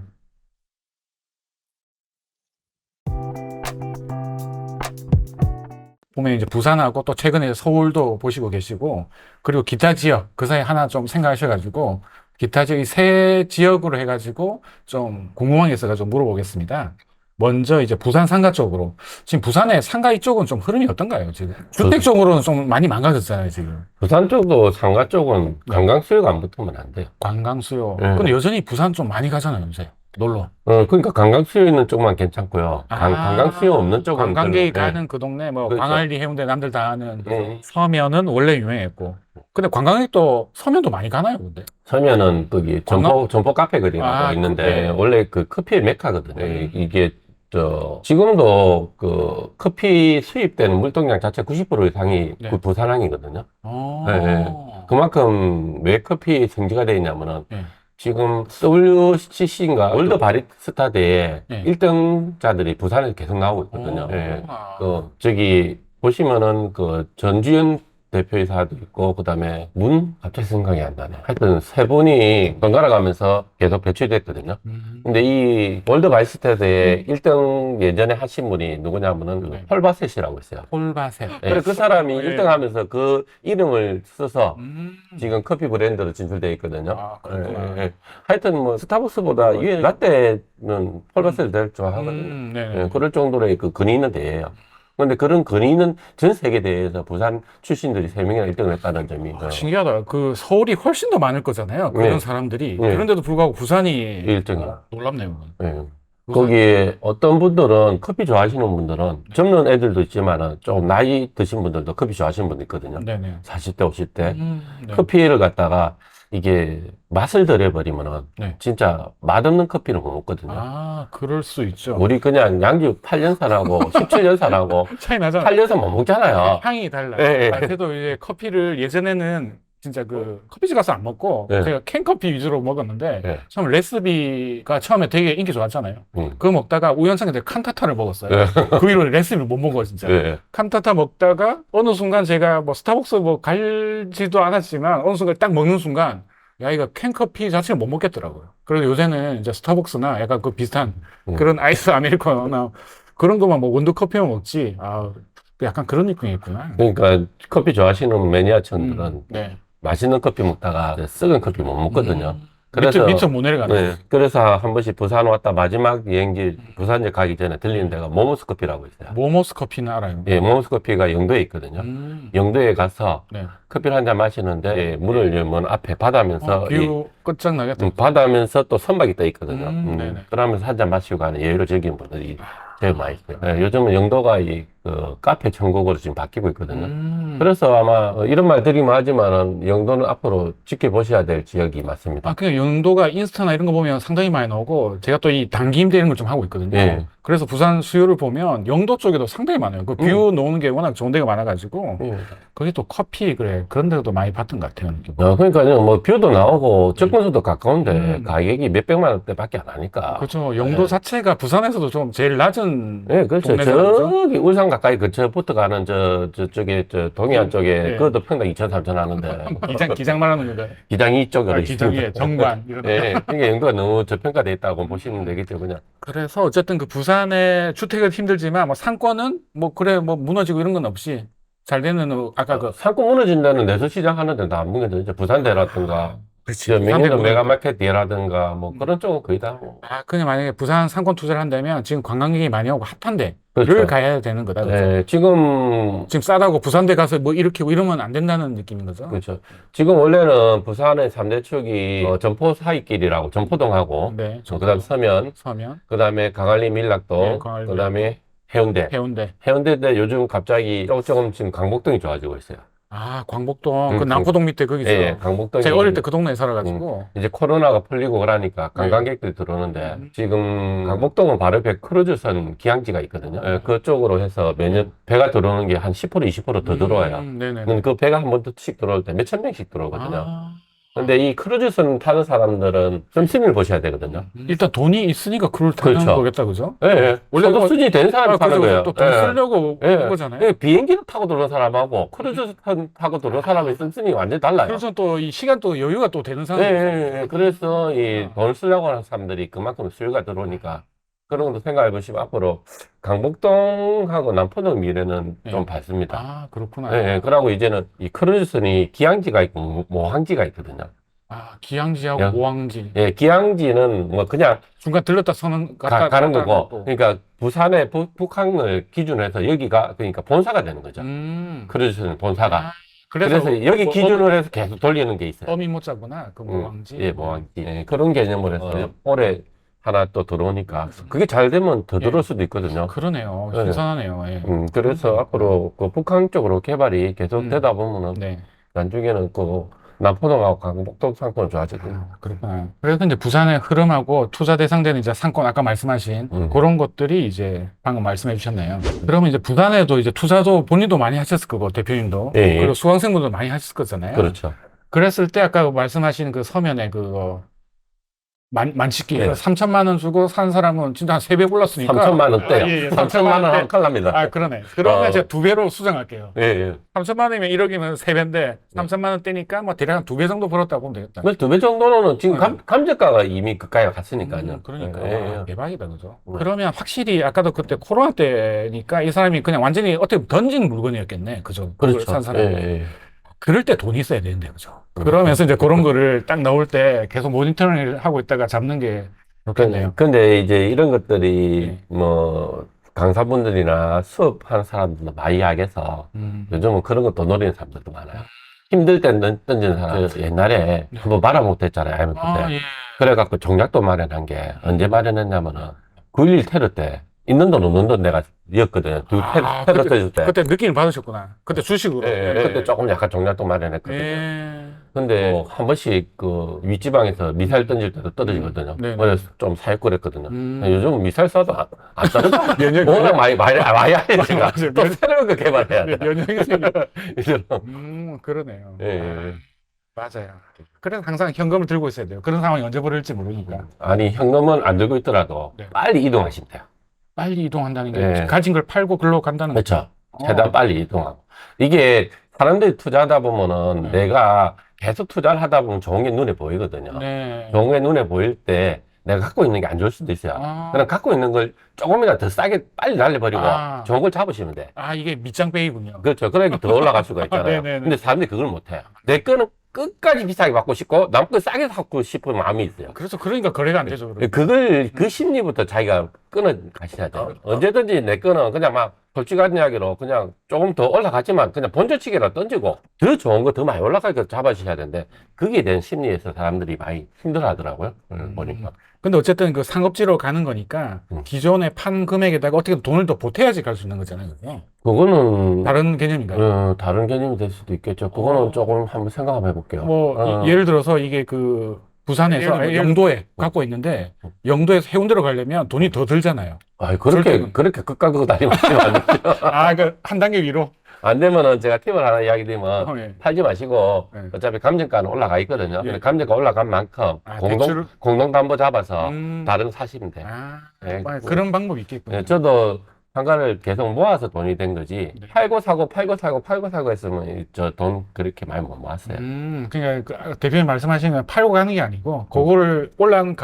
보면 이제 부산하고 또 최근에 서울도 보시고 계시고 그리고 기타 지역 그 사이 하나 좀 생각하셔가지고 기타 지역 세 지역으로 해가지고 좀 궁금한 게 있어가지고 물어보겠습니다. 먼저 이제 부산 상가 쪽으로 지금 부산의 상가 이쪽은 좀 흐름이 어떤가요 지금? 주택 쪽으로는 좀 많이 망가졌잖아요 지금. 부산 쪽도 상가 쪽은 관광 수요가 안 붙으면 안 돼요. 관광 수요. 네. 근데 여전히 부산 좀 많이 가잖아요 요새 놀러. 그러니까 관광 수요 있는 쪽만 괜찮고요. 관광 수요 없는 쪽은 관광객이 별로, 가는 그 동네 뭐 그렇죠. 광안리 해운대 남들 다 아는 네. 서면은 원래 유명했고. 근데 관광객도 서면도 많이 가나요 근데? 서면은 거기 점포 카페 거리가 있는데 네. 원래 그 커피의 메카거든요. 이게 지금도 그 커피 수입되는 물동량 자체 90% 이상이 네. 그 부산항이거든요. 어. 네. 그만큼 왜 커피 성지가 되어 있냐면은 네. 지금 WCC인가 월드 바리스타 대회 네. 1등자들이 부산에서 계속 나오고 있거든요. 오, 예. 그렇구나. 저기 보시면은 그 전주현 대표이사도 있고, 그 다음에 갑자기 생각이 안 나네. 하여튼 세 분이 번갈아 가면서 계속 배출됐거든요. 근데 이 월드 바이스테드의 1등 예전에 하신 분이 누구냐면은 네. 펄바셋이라고 있어요. 폴바셋. 예, 그 사람이 예. 1등 하면서 그 이름을 써서 음. 지금 커피 브랜드로 진출되어 있거든요. 아, 그렇구나. 예. 하여튼 뭐 스타벅스보다 이 라떼는 펄바셋을 제일 좋아하거든요. 네. 예, 그럴 정도로의 그 근위 있는 대회예요. 근데 그런 근위 있는 전 세계 대회에서 부산 출신들이 3명이나 1등을 했다는 점이 신기하다. 그 서울이 훨씬 더 많을 거잖아요. 그런 네. 사람들이. 네. 그런데도 불구하고 부산이 1등이야. 놀랍네요. 예. 거기에 어떤 분들은 커피 좋아하시는 분들은 젊은 애들도 있지만은 조금 나이 드신 분들도 커피 좋아하시는 분들 있거든요. 네네. 40대, 50대. 네. 커피를 갖다가 이게 맛을 덜해버리면은 네. 진짜 맛없는 커피를 못 먹거든요. 아, 그럴 수 있죠. 우리 그냥 양주 8년산하고 17년산하고 차이 나잖아요. 8년산 못 먹잖아요. 향이 달라요. 예, 예. 그래도 이제 커피를 예전에는 진짜 그 커피집 가서 안 먹고 네. 제가 캔커피 위주로 먹었는데 네. 처음 레시피가 처음에 되게 인기 좋았잖아요. 그거 먹다가 우연찮게 제가 칸타타를 먹었어요. 네. 그 이후로 레시피를 못 먹어 진짜. 예. 칸타타 먹다가 어느 순간 제가 뭐 스타벅스 뭐 갈지도 않았지만 어느 순간 딱 먹는 순간 야 이거 캔커피 자체를 못 먹겠더라고요. 그래서 요새는 이제 스타벅스나 약간 그 비슷한 그런 아이스 아메리카노나 그런 것만 뭐 원두커피만 먹지. 아 약간 그런 느낌이 있구나. 그러니까 커피 좋아하시는 매니아층들은 네. 맛있는 커피 먹다가 썩은 커피 못 먹거든요. 그래서 미처 못 내려가네. 네, 그래서 한 번씩 부산 왔다 마지막 여행지 부산역 가기 전에 들리는 데가 모모스 커피라고 있어요. 모모스 커피는 알아요. 예, 모모스 커피가 영도에 있거든요. 영도에 가서 네. 커피를 한 잔 마시는데 예, 문을 열면 앞에 바다면서 뷰 끝장나겠다. 바다면서 또 선박이 떠 있거든요. 네네. 그러면서 한 잔 마시고 가는 여유를 즐기는 분들이 제일 많이 있어요. 예, 요즘은 영도가 그 카페 천국으로 지금 바뀌고 있거든요. 그래서 아마 이런 말 드리면 하지만은 영도는 앞으로 지켜보셔야 될 지역이 맞습니다. 아, 그냥 영도가 인스타나 이런 거 보면 상당히 많이 나오고, 제가 또 이 단기 임대 이런 걸 좀 하고 있거든요. 예. 그래서 부산 수요를 보면 영도 쪽에도 상당히 많아요. 그 뷰 놓는 게 워낙 좋은 데가 많아가지고, 예. 거기 또 커피, 그래. 그런 데도 많이 봤던 것 같아요. 그러니까요, 뭐 뷰도 나오고 접근수도 가까운데 가격이 몇백만 원대밖에 안 하니까. 그렇죠. 영도 자체가 부산에서도 좀 제일 낮은. 네, 그렇죠. 동네잖아요, 저기 울산 가까이 근처부터 가는 저쪽에 동해안 쪽에 네. 그것도 평당 2천, 3천 하는데 기장 말하는 거죠. 기장이 쪽으로 기장에 정관. 이런 거. 네, 그러니까 영도가 너무 저평가돼 있다고 보시면 되겠죠, 그냥. 그래서 어쨌든 그 부산의 주택은 힘들지만 뭐 상권은 뭐 그래 뭐 무너지고 이런 건 없이 잘 되는 아까 그 상권 무너진다는 내수시장 하는 데는 안 무너져. 부산대라든가 그렇지. 명예는 메가마켓이라든가 뭐 그런 쪽은 거의 다 뭐. 아 그냥 만약에 부산 상권 투자를 한다면 지금 관광객이 많이 오고 핫한 데를 그렇죠. 가야 되는 거다. 그죠? 네, 지금 싸다고 부산대 가서 뭐 일으키고 이러면 안 된다는 느낌인 거죠. 그렇죠. 지금 원래는 부산의 3대 축이 점포 사이길이라고 점포동하고 네. 그다음 서면, 서면, 그다음에 강안리 밀락동, 네, 강안리 그다음에 해운대. 해운대. 해운대인데 요즘 갑자기 조금 지금 강북동이 좋아지고 있어요. 아 광복동 그 남포동 밑에 거기죠. 예, 강북동이 제가 어릴 때 그 동네에 살아가지고. 이제 코로나가 풀리고 그러니까 관광객들이 들어오는데 지금 강북동은 바로 옆에 크루즈선 기항지가 있거든요. 예, 그쪽으로 해서 매년 배가 들어오는 게 한 10% 20%더 들어와요. 네네. 근데 그 배가 한 번씩 들어올 때 몇천 명씩 들어오거든요. 아, 근데 이 크루즈선 타는 사람들은 씀씀이를 보셔야 되거든요. 일단 돈이 있으니까 그걸 타는 그렇죠. 거겠다, 그죠? 예, 예. 원래 소득 뭐- 수준이 된 사람이 타는 거예요. 또돈 예. 쓰려고 예. 한 거잖아요. 예, 비행기를 타고 들어오는 사람하고 크루즈선 타고 들어오는 사람의 씀씀이 완전히 달라요. 그래서 또 이 시간 또 여유가 또 되는 예, 사람. 예, 예. 그래서 이 돈을 쓰려고 하는 사람들이 그만큼 수요가 들어오니까 그런 것도 생각해 보시면 앞으로 강북동하고 남포동 미래는 네. 좀 밝습니다. 아, 그렇구나. 예, 예. 그러고 이제는 이 크루즈선이 기항지가 있고 모항지가 있거든요. 아, 기항지하고 야. 모항지. 예, 기항지는 뭐 그냥 중간 들렀다 서는 가는 거고, 또. 그러니까 부산의 북항을 기준으로 해서 여기가 그러니까 본사가 되는 거죠. 음. 크루즈선 본사가. 아, 그래서 여기 기준으로 해서 계속 돌리는 게 있어요. 어미 못자구나. 그 모항지. 예, 모항지. 예, 그런 개념으로 해서 올해 하나 또 들어오니까 그게 잘 되면 더 들어올 수도 있거든요. 그러네요. 예. 신선하네요. 예. 그래서 앞으로 그 북한 쪽으로 개발이 계속 되다 보면은 네. 나중에는 그 남포동하고 강북동 상권을 좋아지거든요. 아, 그렇구나. 그래서 이제 부산의 흐름하고 투자 대상되는 이제 상권 아까 말씀하신 그런 것들이 이제 방금 말씀해 주셨네요. 그러면 이제 부산에도 이제 투자도 본인도 많이 하셨을 거고 대표님도 예, 예. 그리고 수강생분도 많이 하셨을 거잖아요. 그렇죠. 그랬을 때 아까 말씀하신 그 서면에 그 만식기. 네. 3천만 원 주고 산 사람은 진짜 한 3배 올랐으니까. 3천만 원대요. 예, 예, 3천만 원 원대. 한칼 납니다. 아, 그러네. 그러면 제가 2배로 수정할게요. 예, 예. 3천만 원이면 1억이면 3배인데 3천만 원대니까 뭐 대략 한 2배 정도 벌었다고 보면 되겠다. 그래서 2배 정도는 지금 감정가가 이미 그까지 갔으니까요. 그러니까 예, 예. 와, 대박이다, 그죠? 네. 그러면 확실히 아까도 그때 코로나 때니까 이 사람이 그냥 완전히 어떻게 보면 던진 물건이었겠네, 그죠? 그걸 그렇죠. 산 사람이. 예, 예. 그럴 때 돈이 있어야 되는데, 그죠? 그러면서 이제 그런 거를 딱 넣을 때 계속 모니터링을 하고 있다가 잡는 게 좋겠네요. 근데 이제 이런 것들이 네. 뭐 강사분들이나 수업하는 사람들도 많이 약해서 요즘은 그런 것도 노리는 사람들도 많아요. 힘들 때 던지는 사람. 저 옛날에 한번 말아 못했잖아요. IMF 때. 아, 예. 그래갖고 종약도 마련한 게 언제 마련했냐면은 9.11 테러 때 있는 돈 없는 돈 내가 이었거든요. 테러 터질 때. 그때 느낌을 받으셨구나. 그때 주식으로. 예, 예. 그때 조금 약간 종약도 마련했거든요. 예. 근데 뭐한 번씩 그 윗지방에서 미사일 던질 때도 떨어지거든요. 네, 네. 그래서 좀 사입 그랬거든요. 요즘은 미사일 쏴도 안 떨어져. 면역이 워낙 많이 하니까 맞아요. 또 새로운 거 개발해야 돼. 면역이 생겨. 이제는. 그러네요. 예, 예. 맞아요. 그래서 항상 현금을 들고 있어야 돼요. 그런 상황이 언제 벌어질지 모르니까. 아니 현금은 안 들고 있더라도 네. 빨리 이동하시면 돼요. 빨리 이동한다는 게 네. 가진 걸 팔고 글로 간다는 거죠. 그렇죠. 최대한 빨리 이동하고. 이게 사람들이 투자하다 보면은 네. 내가 계속 투자를 하다 보면 좋은 게 눈에 보이거든요. 네. 좋은 게 눈에 보일 때 내가 갖고 있는 게 안 좋을 수도 있어요. 아. 그럼 갖고 있는 걸 조금이라도 더 싸게 빨리 날려버리고 아. 좋은 걸 잡으시면 돼. 아, 이게 밑장빼기군요. 그렇죠. 그러니까 더 올라갈 수가 있잖아요. 네네네. 근데 사람들이 그걸 못해요. 내 거는 끝까지 비싸게 받고 싶고 남 거 싸게 사고 싶은 마음이 있어요. 그래서 그러니까 거래가 안 되죠. 그러면. 그걸 그 심리부터 자기가 끊어 가셔야죠. 언제든지 내 거는 그냥 막 솔직한 이야기로 그냥 조금 더 올라가지만 그냥 본전치기라 던지고 더 좋은 거 더 많이 올라가게 잡아주셔야 되는데 그게 대한 심리에서 사람들이 많이 힘들어하더라고요. 보니까. 근데 어쨌든 그 상업지로 가는 거니까 기존에 판 금액에다가 어떻게 돈을 더 보태야지 갈 수 있는 거잖아요. 그죠? 그거는 다른 개념인가요? 다른 개념이 될 수도 있겠죠. 그거는 조금 한번 생각 한번 해볼게요. 뭐 예를 들어서 이게 그 부산에서 영도에 갖고 있는데 영도에서 해운대로 가려면 돈이 더 들잖아요. 아, 절대는. 그렇게 극과 극 다니시면 안 되죠. 아, 그 한 단계 위로. 안 되면은 제가 팁을 하나 이야기 드리면 예. 팔지 마시고 네. 어차피 감정가는 올라가 있거든요. 예. 근데 감정가 올라간 만큼 아, 대출을? 공동담보 잡아서 음. 다른 사시면 돼요. 아, 네, 그런 방법이 있겠군요. 네, 저도 상가를 계속 모아서 돈이 된 거지. 네. 팔고 사고 했으면 저 돈 그렇게 많이 못 모았어요. 그러니까 그 대표님 말씀하시는 건 팔고 가는 게 아니고 그거를 올라간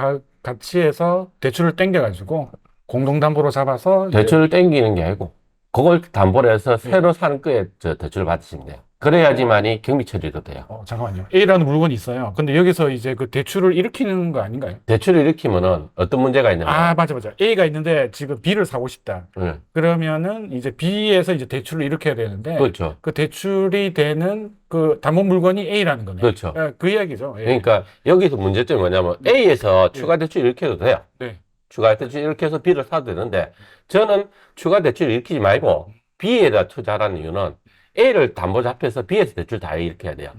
가치에서 대출을 땡겨가지고 공동담보로 잡아서 이제 대출을 땡기는 게 아니고 그걸 담보로 해서 새로 사는 거에 저 대출을 받으시면 돼요. 그래야지만이 경비 처리도 돼요. 잠깐만요. A라는 물건이 있어요. 근데 여기서 이제 그 대출을 일으키는 거 아닌가요? 대출을 일으키면은 어떤 문제가 있냐면 아, 맞아. A가 있는데 지금 B를 사고 싶다. 네, 그러면은 이제 B에서 이제 대출을 일으켜야 되는데 그렇죠. 그 대출이 되는 그 담보 물건이 A라는 거네요. 그렇죠. 그 이야기죠. 예. 그러니까 여기서 문제점이 뭐냐면 A에서 추가 대출 일으켜도 돼요. 네. 추가 대출 일으켜서 B를 사도 되는데 저는 추가 대출 일으키지 말고 B에다 투자하는 이유는 A를 담보 잡혀서 B에서 대출 다 일으켜야 돼요.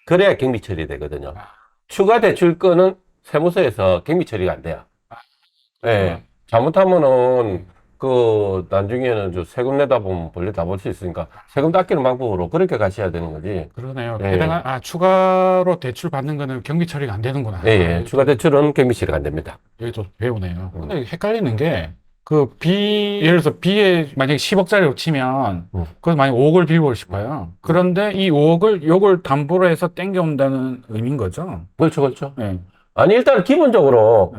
그래야 경비 처리 되거든요. 추가 대출 건은 세무서에서 경비 처리가 안 돼요. 예. 잘못하면은 그 나중에는 저 세금 내다 보면 벌레 다 볼 수 있으니까 세금 닦이는 방법으로 그렇게 가셔야 되는 거지. 그러네요. 예. 해당한 추가로 대출 받는 거는 경비 처리가 안 되는구나. 예, 예. 추가 대출은 경비 처리가 안 됩니다. 여기도 배우네요. 근데 헷갈리는 게 그 B 예를 들어서 B에 만약에 10억짜리로 치면 그래서 만약 5억을 빌고 싶어요. 그런데 이 5억을 요걸 담보로 해서 땡겨온다는 의미인 거죠. 그렇죠, 그렇죠. 네. 아니 일단 기본적으로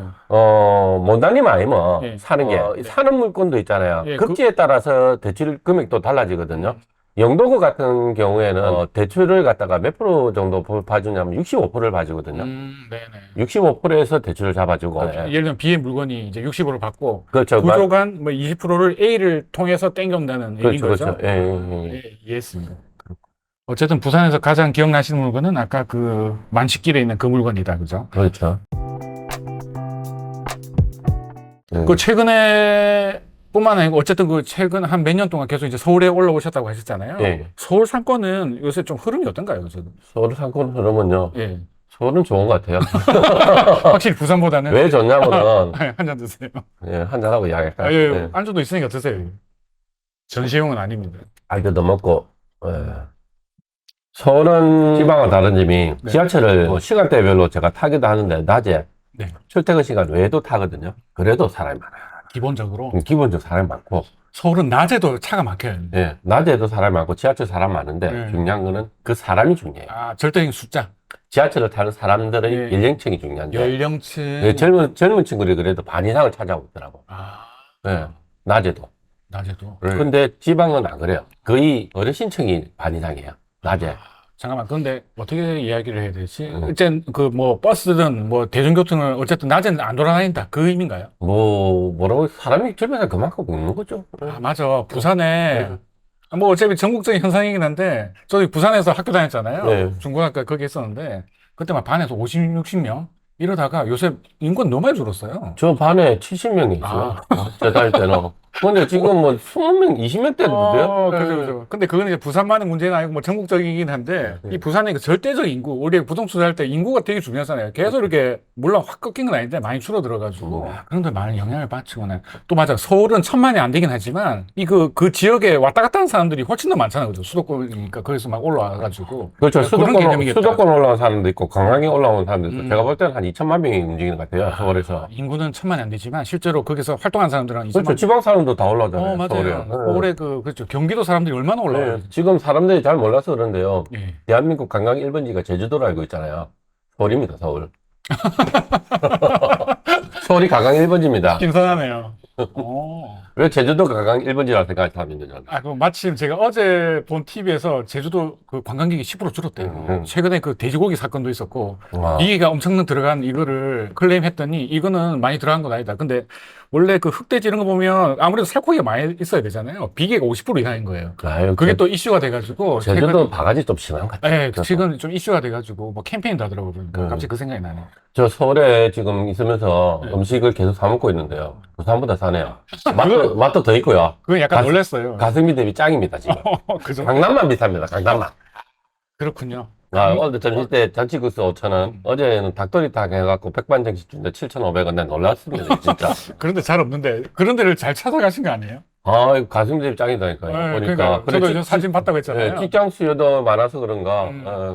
못다니면 아니면 네. 사는 게 사는 물건도 있잖아요. 예, 급지에 따라서 대출 금액도 달라지거든요. 영도구 같은 경우에는 대출을 갖다가 몇 프로 정도 봐주냐면 65%를 봐주거든요. 네네. 65%에서 대출을 잡아주고. 예를 들면 B의 물건이 이제 60으로 받고 그렇죠. 부족한 뭐 20%를 A를 통해서 땡겨온다는 의미인 그렇죠, 거죠. 그렇죠. 예, 예, 예. 예, 이해했습니다. 어쨌든 부산에서 가장 기억나시는 물건은 아까 그 만식길에 있는 그 물건이다, 그죠? 그렇죠. 그 최근에 뿐만 아니고 어쨌든 그 최근 한 몇 년 동안 계속 이제 서울에 올라오셨다고 하셨잖아요. 예. 서울 상권은 요새 좀 흐름이 어떤가요, 요새? 서울 상권 흐름은요. 예. 서울은 좋은 것 같아요. 확실히 부산보다는. 왜 좋냐면은 한 잔 드세요. 예, 한잔하고 이야기할까요? 아, 예, 예. 안주도 있으니까 드세요. 전시용은 아닙니다. 아이들도 먹고. 예. 서울은 지방과 다른 점이 지하철을 뭐 시간대별로 제가 타기도 하는데 낮에 네. 출퇴근 시간 외에도 타거든요. 그래도 사람이 많아요. 기본적으로 기본적으로 사람이 많고, 서울은 낮에도 차가 막혀요. 예, 낮에도 사람이 많고, 지하철 사람 많은데, 네. 중요한 거는 그 사람이 중요해요. 아, 절대적인 숫자. 지하철을 타는 사람들의 예. 연령층이 중요한데, 연령층. 예, 젊은 친구들이 그래도 반 이상을 차지하고 있더라고. 아, 예, 낮에도. 낮에도. 근데 지방은 안 그래요. 거의 어르신층이 반 이상이에요. 낮에. 잠깐만, 그런데 어떻게 이야기를 해야 되지? 어쨌든 그 뭐 버스든 뭐 대중교통을 어쨌든 낮에는 안 돌아다닌다. 그 의미인가요? 뭐라고 사람이 주변에 그만큼 있는 거죠. 아, 맞아. 부산에 뭐 어차피 전국적인 현상이긴 한데 저희 부산에서 학교 다녔잖아요. 네. 중고등학교 거기 있었는데 그때만 반에서 50, 60명 이러다가 요새 인구는 너무 많이 줄었어요. 저 반에 70명이 있어요. 아. 저 다닐 때는. 근데 지금 뭐 20명, 20명 때도 돼요. 그죠, 그죠. 근데 그건 이제 부산만의 문제는 아니고 뭐 전국적이긴 한데 네. 이 부산의 그 절대적 인구, 우리 부동산 할 때 인구가 되게 중요하잖아요. 계속 이렇게 물론 확 꺾인 건 아닌데 많이 줄어들어가지고 그런데 많은 영향을 받치고는 또 맞아. 서울은 천만이 안 되긴 하지만 이 그 지역에 왔다 갔다 하는 사람들이 훨씬 더 많잖아요. 그죠? 수도권이니까 거기서 막 올라와가지고 그렇죠. 그런 개념이겠다. 수도권 올라온 사람도 있고, 관광에 올라온 사람도 있고, 음. 제가 볼 때는 한 2천만 명이 움직이는 것 같아요. 서울에서. 인구는 천만이 안 되지만 실제로 거기서 활동하는 사람들은 그렇죠. 지방 사람도 다 올라오잖아요. 서울에. 맞아요. 서울에 그렇죠. 경기도 사람들이 얼마나 올라와요. 네. 지금 사람들이 잘 몰라서 그런데요. 예. 대한민국 관광 1번지가 제주도로 알고 있잖아요. 서울입니다, 서울. 서울이 관광 1번지입니다. 신선하네요. 왜 제주도 관광 1번지라고 생각하는 사람이 있느냐. 아, 그 마침 제가 어제 본 TV에서 제주도 그 관광객이 10% 줄었대요. 최근에 그 돼지고기 사건도 있었고 비계가 엄청 들어간 이거를 클레임했더니 이거는 많이 들어간 건 아니다. 근데 원래 그 흑돼지 이런 거 보면 아무래도 살코기가 많이 있어야 되잖아요. 비계가 50% 이상인 거예요. 아유, 그게 또 이슈가 돼가지고 제주도 바가지 좀 심한 것 같아요. 네, 지금 좀 이슈가 돼가지고 뭐 캠페인도 하더라고요. 그러니까 갑자기 그 생각이 나네요. 저 서울에 지금 있으면서 음식을 계속 사 먹고 있는데요. 부산보다 싸네요. 맛도 더 있고요. 그건 약간 놀랐어요. 가성비 대비 짱입니다, 지금. 그죠? 강남만 비쌉니다, 강남만. 그렇군요. 오늘 점심 때 잔치국수 5,000원. 어제는 닭도리탕 해갖고 백반정식 준대 7,500원. 난 놀랐습니다, 진짜. 그런데 잘 없는데 그런 데를 잘 찾아가신 거 아니에요? 이거 가성비 대비 짱이다니까요. 네, 보니까. 그러니까 그래, 저도 사진 봤다고 했잖아요. 네, 직장 수요도 많아서 그런가,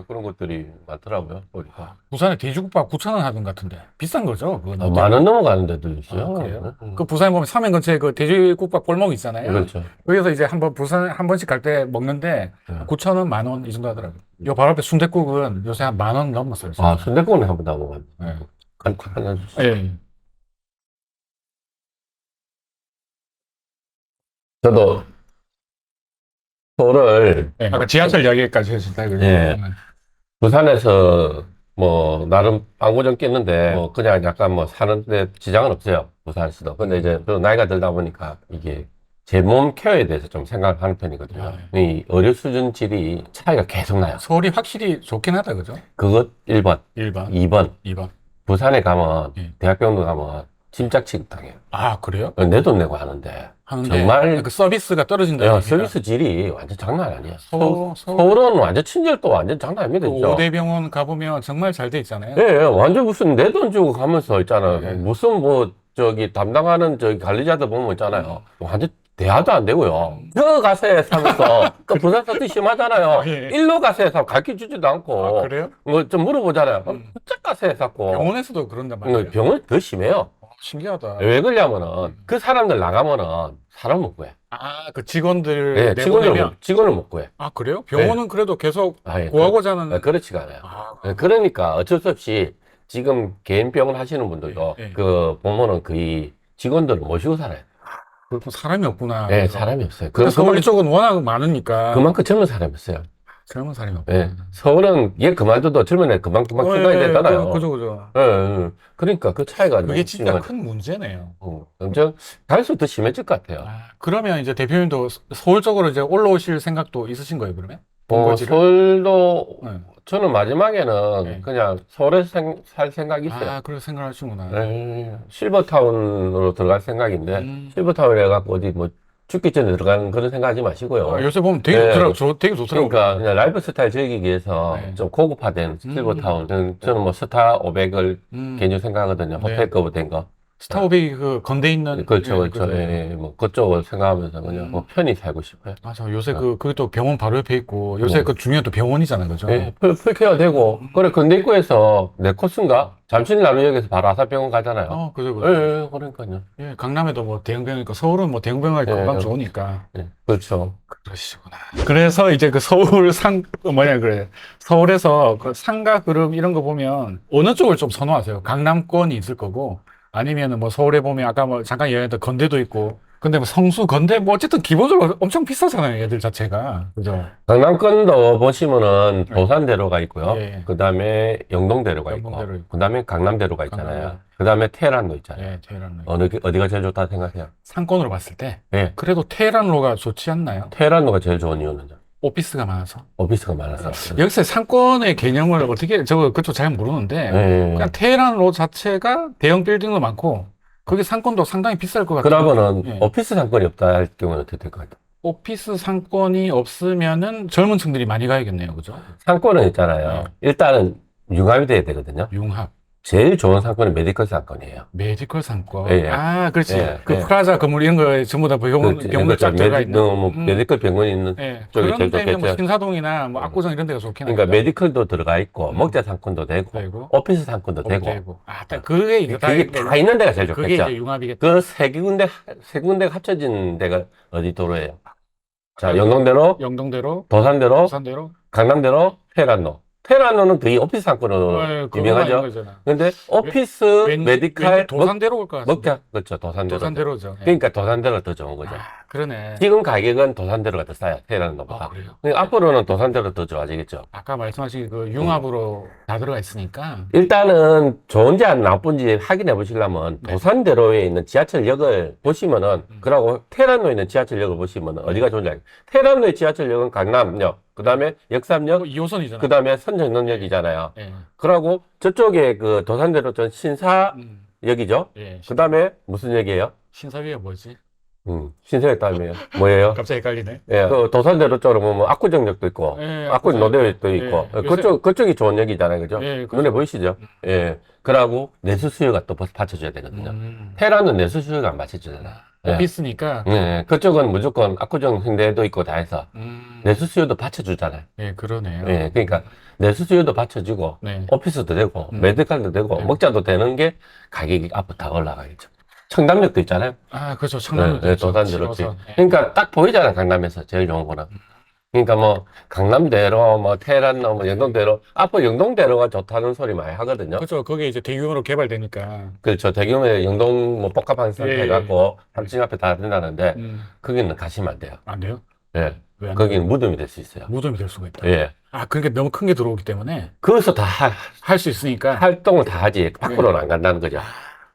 그런 것들이 많더라고요, 보니까. 부산에 돼지국밥 9,000원 하던 것 같은데 비싼 거죠? 그건 만 원 넘어가는 데도 있어요. 그래요? 그 부산에 보면 서면 근처에 그 돼지국밥 골목 있잖아요. 그렇죠. 거기서 이제 한번 부산 한 번씩 갈 때 먹는데 9,000원, 10,000원 이 정도 하더라고요. 요 바로 앞에 순댓국은 요새 한 10,000원 넘었어요. 순댓국은 한번 다 먹었는데. 네. 하나 주세요. 예. 저도 서울을 네. 아까 지하철 이야기까지 했었다. 그죠? 예. 부산에서 뭐 나름 빵구정 깼는데 뭐 그냥 약간 뭐 사는데 지장은 없어요, 부산에서도. 근데 이제 또 나이가 들다 보니까 이게 제 몸 케어에 대해서 좀 생각하는 편이거든요. 이 의료 수준 질이 차이가 계속 나요. 서울이 확실히 좋긴 하다, 그죠? 그것 1번, 1번, 2번. 2번. 부산에 가면 예. 대학병원 가면 짐짝 취급당해요. 아, 그래요? 내 돈 내고 하는데 정말 그 서비스가 떨어진다. 야, 서비스 질이 완전 장난 아니야. 서울 서울은 완전 친절도 완전 장난 아닙니다, 진짜. 오대병원 가보면 정말 잘 돼 있잖아요. 예, 완전 무슨 내 돈 주고 가면서 있잖아요. 네. 무슨 뭐 저기 담당하는 저기 관리자들 보면 있잖아요. 완전 대화도 안 되고요. 저 가세에 사면서 또 부산 사투리 심하잖아요. 예. 일로 가세에 사고 가르쳐 주지도 않고 그래요? 뭐 좀 물어보잖아요. 어쩌 가세에 사고 병원에서도 그런단 말이에요. 병원 더 심해요. 신기하다. 왜 그러냐면은 그 사람들 나가면은 사람 못 구해. 아, 그 직원들 예, 내보내면. 직원을 못 구해. 아, 그래요? 병원은 그래도 계속 예, 구하고자 하는. 그렇지가 않아요. 아, 그러니까 어쩔 수 없이 지금 개인 병원 하시는 분들도 예. 그 보면은 거의 직원들을 모시고 살아요. 그렇군, 사람이 없구나. 네, 사람이 없어요. 근데 서울 이쪽은 워낙 많으니까. 그만큼 젊은 사람이 없어요. 젊은 사람이 없구나. 예. 서울은 얘 그만둬도 젊은 애 그만 출가해야 되잖아요. 그죠. 예. 그러니까 그 차이가 그게 진짜 큰 문제네요. 엄청 갈수록 더 심해질 것 같아요. 그러면 이제 대표님도 서울 쪽으로 이제 올라오실 생각도 있으신 거예요, 그러면? 본거지를? 서울도 네. 저는 마지막에는 네. 그냥 서울에서 살 생각이 있어요. 아, 그렇게 생각하시구나. 실버타운으로 들어갈 생각인데 실버타운에 해갖고 어디 뭐 죽기 전에 들어가는 그런 생각하지 마시고요. 요새 보면 되게 네. 좋더라고요. 되게 좋더라고요. 그러니까 그냥 라이프 스타일 즐기기 위해서 네. 좀 고급화된 실버타운. 저는 뭐 스타 500을 개인적으로 생각하거든요. 네. 호텔급 된 거. 스타오비 그 건대 있는. 그렇죠, 예, 그렇죠. 그죠. 예, 예. 뭐 그쪽을 생각하면서 그냥 뭐 편히 살고 싶어요. 맞아. 요새 그게 또 병원 바로 옆에 있고, 요새 그 중요한 또 병원이잖아요. 그죠? 예, 풀케어 되고. 그래, 건대 입구에서 내 코스인가? 잠실나루역에서 바로 아산병원 가잖아요. 그죠, 예, 그죠. 예, 그러니까요. 예, 강남에도 뭐 대형병원 있고, 서울은 뭐 대형병원이 예, 금방 예. 좋으니까. 예, 그렇죠. 그러시구나. 그래서 이제 그 서울 뭐냐, 그래. 서울에서 그 상가 그룹 이런 거 보면 어느 쪽을 좀 선호하세요? 강남권이 있을 거고, 아니면은 뭐 서울에 보면 아까 뭐 잠깐 얘기했던 건대도 있고, 근데 뭐 성수, 건대 뭐 어쨌든 기본적으로 엄청 비싸잖아요, 얘들 자체가. 그죠? 강남권도 보시면은 도산대로가 있고요. 예. 그 다음에 영동대로가 있고. 영동대로 있고. 그 다음에 강남대로가 있잖아요. 강남대로. 그 다음에 테란도 있잖아요. 예, 테헤란로. 어디가 제일 좋다 생각해요? 상권으로 봤을 때, 예. 그래도 테헤란로가 좋지 않나요? 테란로가 제일 좋은 이유는요? 오피스가 많아서. 오피스가 많아서. 여기서 상권의 개념을 어떻게, 그쪽 잘 모르는데, 예, 예. 그냥 테헤란로 자체가 대형 빌딩도 많고, 그게 상권도 상당히 비쌀 것 같아요. 그러면은 예. 오피스 상권이 없다 할 경우는 어떻게 될 것 같아요? 오피스 상권이 없으면은 젊은 층들이 많이 가야겠네요. 그죠? 상권은 있잖아요. 일단은 융합이 돼야 되거든요. 융합, 제일 좋은 상권은 메디컬 상권이에요. 메디컬 상권. 예, 예. 아, 그렇지. 예, 그 예. 프라자 건물 이런 거에 전부 다 병원 쫙 들어가 있는. 뭐 메디컬 병원이 있는 예. 쪽이 그런 제일 데면 뭐 좋겠죠. 신사동이나 뭐 압구정 이런 데가 좋긴 그러니까 하겠다. 메디컬도 들어가 있고 먹자 상권도 되고 되고, 오피스 상권도 되고 되고. 아, 딱 그게 이제 그게 다 있는 데가 제일 그게 좋겠죠. 이제 융합이겠다. 그 세 군데가 합쳐진 데가 어디 도로예요? 자, 영동대로, 영동대로, 도산대로, 부산대로. 강남대로, 테란로. 테란로는 거의 오피스 상권으로 그거만 유명하죠. 있는 거잖아. 근데 오피스, 왠지 메디칼, 도산대로 올 것 같은데. 먹자, 그렇죠. 도산대로. 도산대로죠. 예. 그러니까 도산대로가 더 좋은 거죠. 아, 그러네. 지금 가격은 도산대로가 더 싸요. 테란로보다. 아, 그래요? 그러니까 앞으로는 도산대로 더 좋아지겠죠. 아까 말씀하신 그 융합으로 다 들어가 있으니까. 일단은 좋은지 안 나쁜지 확인해 보시려면 네. 도산대로에 있는 지하철역을 보시면은 그러고 테란로에 있는 지하철역을 보시면은 어디가 좋은지 알겠어요. 테란로의 지하철역은 강남역, 그 다음에 역삼역, 2호선이잖아. 그 다음에 선정동역이잖아요. 예. 그러고 저쪽에 그 도산대로 전 신사역이죠. 예. 그 다음에 무슨 역이에요? 신사위가 뭐지? 신사역 다음에요. 뭐예요? 갑자기 헷갈리네. 예, 그 도산대로 쪽으로 보면 압구정역도 있고, 예, 압구정 노대역도 있고, 예, 그쪽이 좋은 역이잖아요. 그죠? 예, 눈에 보이시죠? 예. 그러고 내수수요가 또 받쳐줘야 되거든요. 음. 테라는 내수수요가 안 받쳐주잖아요. 예. 오피스니까. 예, 그쪽은 무조건 압구정 홍대도 있고 다 해서 내수수요도 받쳐주잖아요. 예, 그러네요. 예, 그러니까 내수수요도 받쳐주고, 네. 오피스도 되고, 메디칼도 되고, 네. 먹자도 되는 게 가격이 앞으로 다 올라가겠죠. 청담역도 있잖아요. 아, 그렇죠. 청담도 네, 도산대로. 예. 그러니까 딱 보이잖아요, 강남에서 제일 좋은 거는. 그러니까 뭐 강남대로, 뭐 테란로, 뭐 영동대로, 앞으로 영동대로가 좋다는 소리 많이 하거든요. 그렇죠. 그게 이제 대규모로 개발되니까. 그렇죠. 대규모의 영동 뭐 복합항상 예, 해갖고 삼층 앞에 다 된다는데 거기는 가시면 안 돼요. 안 돼요? 예, 왜 안 돼요? 거기는 무덤이 될 수 있어요. 무덤이 될 수가 있다. 예, 아, 그러니까 너무 큰 게 들어오기 때문에 거기서 다 할 수 있으니까. 활동을 다 하지 밖으로는 안 간다는 거죠.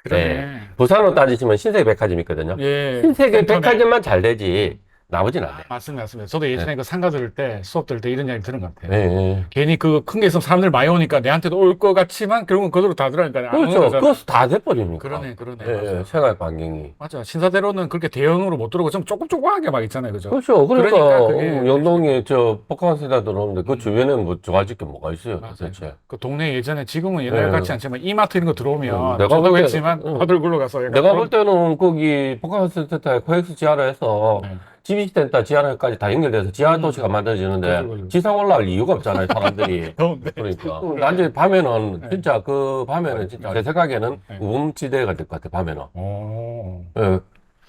그러네. 부산으로 따지시면 신세계백화점이 있거든요. 예. 신세계백화점만 잘 되지 나머지는 안 돼요. 맞습니다, 맞습니다. 저도 예전에 그 상가 들을 때, 수업 들을 때 이런 이야기 들은 것 같아요. 예, 예. 괜히 그 큰 게 있으면 사람들 많이 오니까 내한테도 올 것 같지만 결국은 그대로 다 들어가니까 안 오는 그렇죠. 거잖아. 그것도 다 돼버리니까. 그러네, 그러네. 예, 맞아. 예, 생활 반경이. 맞아. 신사대로는 그렇게 대형으로 못 들어오고 좀 조금조금하게 막 있잖아요. 그죠? 그렇죠. 그러니까, 그러니까 그게- 영동에 저 복합센터 들어오는데 그 주변에 뭐 좋아질 게 뭐가 있어요, 맞아요. 도대체. 그 동네 예전에 지금은 옛날 네. 같지 않지만 이마트 이런 거 들어오면 내가 저도 볼 때- 했지만 다들 굴러가서 약간 내가 그런- 볼 때는 거기 복합센터에 코엑스 지하로 해서 네. GBC센터 지하로까지 다 연결돼서 지하 도시가 만들어지는데 그죠. 지상 올라갈 이유가 없잖아요, 사람들이. 더운데. 그러니까. 나중에 밤에는 네. 진짜 그 밤에는 진짜 제 생각에는 네. 우음지대가 될 것 같아, 밤에는. 오. 예.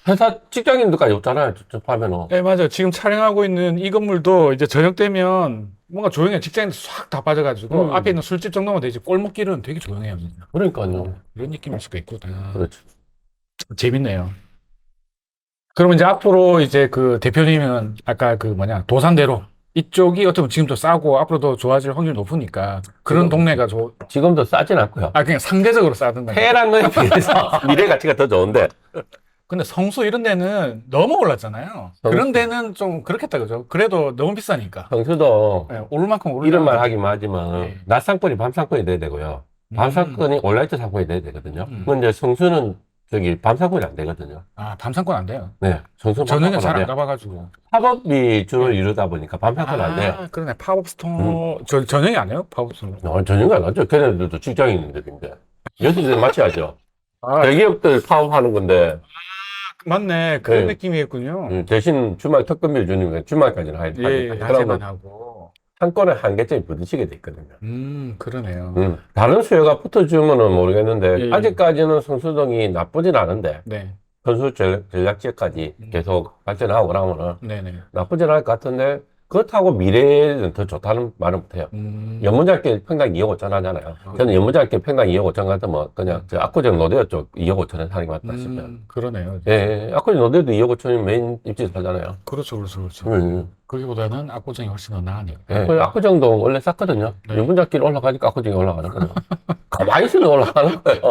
회사 직장인들까지 없잖아요, 저 밤에는. 네, 맞아요. 지금 촬영하고 있는 이 건물도 이제 저녁 되면 뭔가 조용해. 직장인들 싹 다 빠져가지고 앞에 있는 술집 정도만 되지 골목길은 되게 조용해요. 진짜. 그러니까요. 이런 느낌일 수가 있거든. 그렇죠. 재밌네요. 그러면 이제 앞으로 이제 그 대표님은 아까 그 뭐냐 도산대로 이쪽이 어떻게 보면 지금도 싸고 앞으로도 좋아질 확률이 높으니까 그런 동네가 지금도 싸진 않고요. 그냥 상대적으로 싸든가. 테헤란로에 비해서 미래 가치가 더 좋은데. 근데 성수 이런 데는 너무 올랐잖아요. 성수. 그런 데는 좀 그렇겠다 그죠? 그래도 너무 비싸니까. 성수도 네, 오를 만큼 오르. 이런 말 하기만 하지만 네. 낮 상권이 밤 상권이 돼야 되고요. 밤 상권이 온라이트 상권이 돼야 되거든요. 근데 성수는 저기 밤 상권이 안 되거든요. 아, 밤 상권 안 돼요. 네, 성수는 밤 저녁에 상권 잘 안 안 돼요. 가봐가지고. 팝업이 주를 이루다 보니까 밤 상권 안 돼요. 그러네. 팝업 스토어. 저녁에 안 해요? 팝업 스토어. 전혀 안 하죠. 걔네들도 직장인들인데. 6시에 마치야죠. 아, 대기업들 사업하는 건데, 맞네. 그런 네. 느낌이었군요. 대신 주말 특근비를 주니까 주말까지는 예, 하니까. 낮에만 그러면 하고. 한 건에 한계점이 부딪히게 돼 있거든요. 그러네요. 다른 수요가 붙어주면은 모르겠는데, 예, 예. 아직까지는 성수동이 나쁘진 않은데, 네. 선수 전략 지역까지 계속 발전하고 그러면은 네네. 나쁘진 않을 것 같은데, 그렇다고 미래에는 더 좋다는 말은 못해요. 음, 연문장길 평당 2억 5천 하잖아요. 저는 연문장길 평당 2억 5천 같으면 그냥 저 압구정 노대역 쪽 2억 5천에 사는 게 맞다 싶어요. 그러네요. 예, 압구정 노대도 2억 5천이 메인 입지에서 살잖아요. 그렇죠, 그렇죠, 그렇죠. 음. 거기보다는 압구정이 훨씬 더 나으니까. 예, 그 압구정도 원래 쌌거든요. 네. 연문장길 올라가니까 압구정이 올라가는 거예요. 가만히 있으면 올라가는 거예요.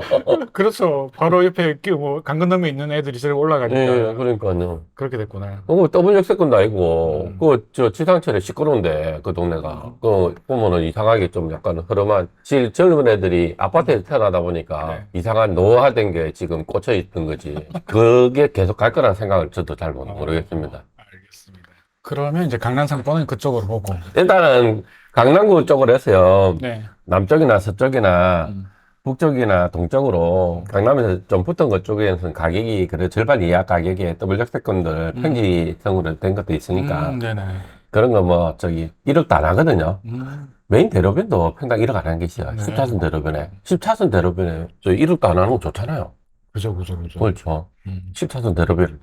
그렇죠. 바로 옆에 강 건너면 있는 애들이 저기 올라가니까 예, 그러니까요. 그렇게 됐구나. 그거 더블 역세권도 아니고, 음. 저 지상철에 시끄러운데, 그 동네가. 그 보면은 이상하게 좀 약간 흐름한, 젊은 애들이 아파트에 태어나다 보니까 네. 이상한 노화된 게 지금 꽂혀 있던 거지. 그게 계속 갈 거라는 생각을 저도 잘 모르겠습니다. 알겠습니다. 그러면 이제 강남상권은 그쪽으로 보고. 일단은 강남구 쪽으로 해서요. 네. 남쪽이나 서쪽이나 음. 북쪽이나 동쪽으로 강남에서 좀 붙은 것 쪽에서는 가격이 그래 절반 이하 가격에 더블 역세권들 평지성으로 된 것도 있으니까 네네. 그런 거 뭐 저기 1억도 안 하거든요. 음. 메인 대로변도 평당 1억 안 하는 게 있어요. 네. 10차선 대로변에. 10차선 대로변에 저 1억도 안 하는 거 좋잖아요. 그죠, 그죠, 그죠. 그렇죠. 음. 10차선 대로변.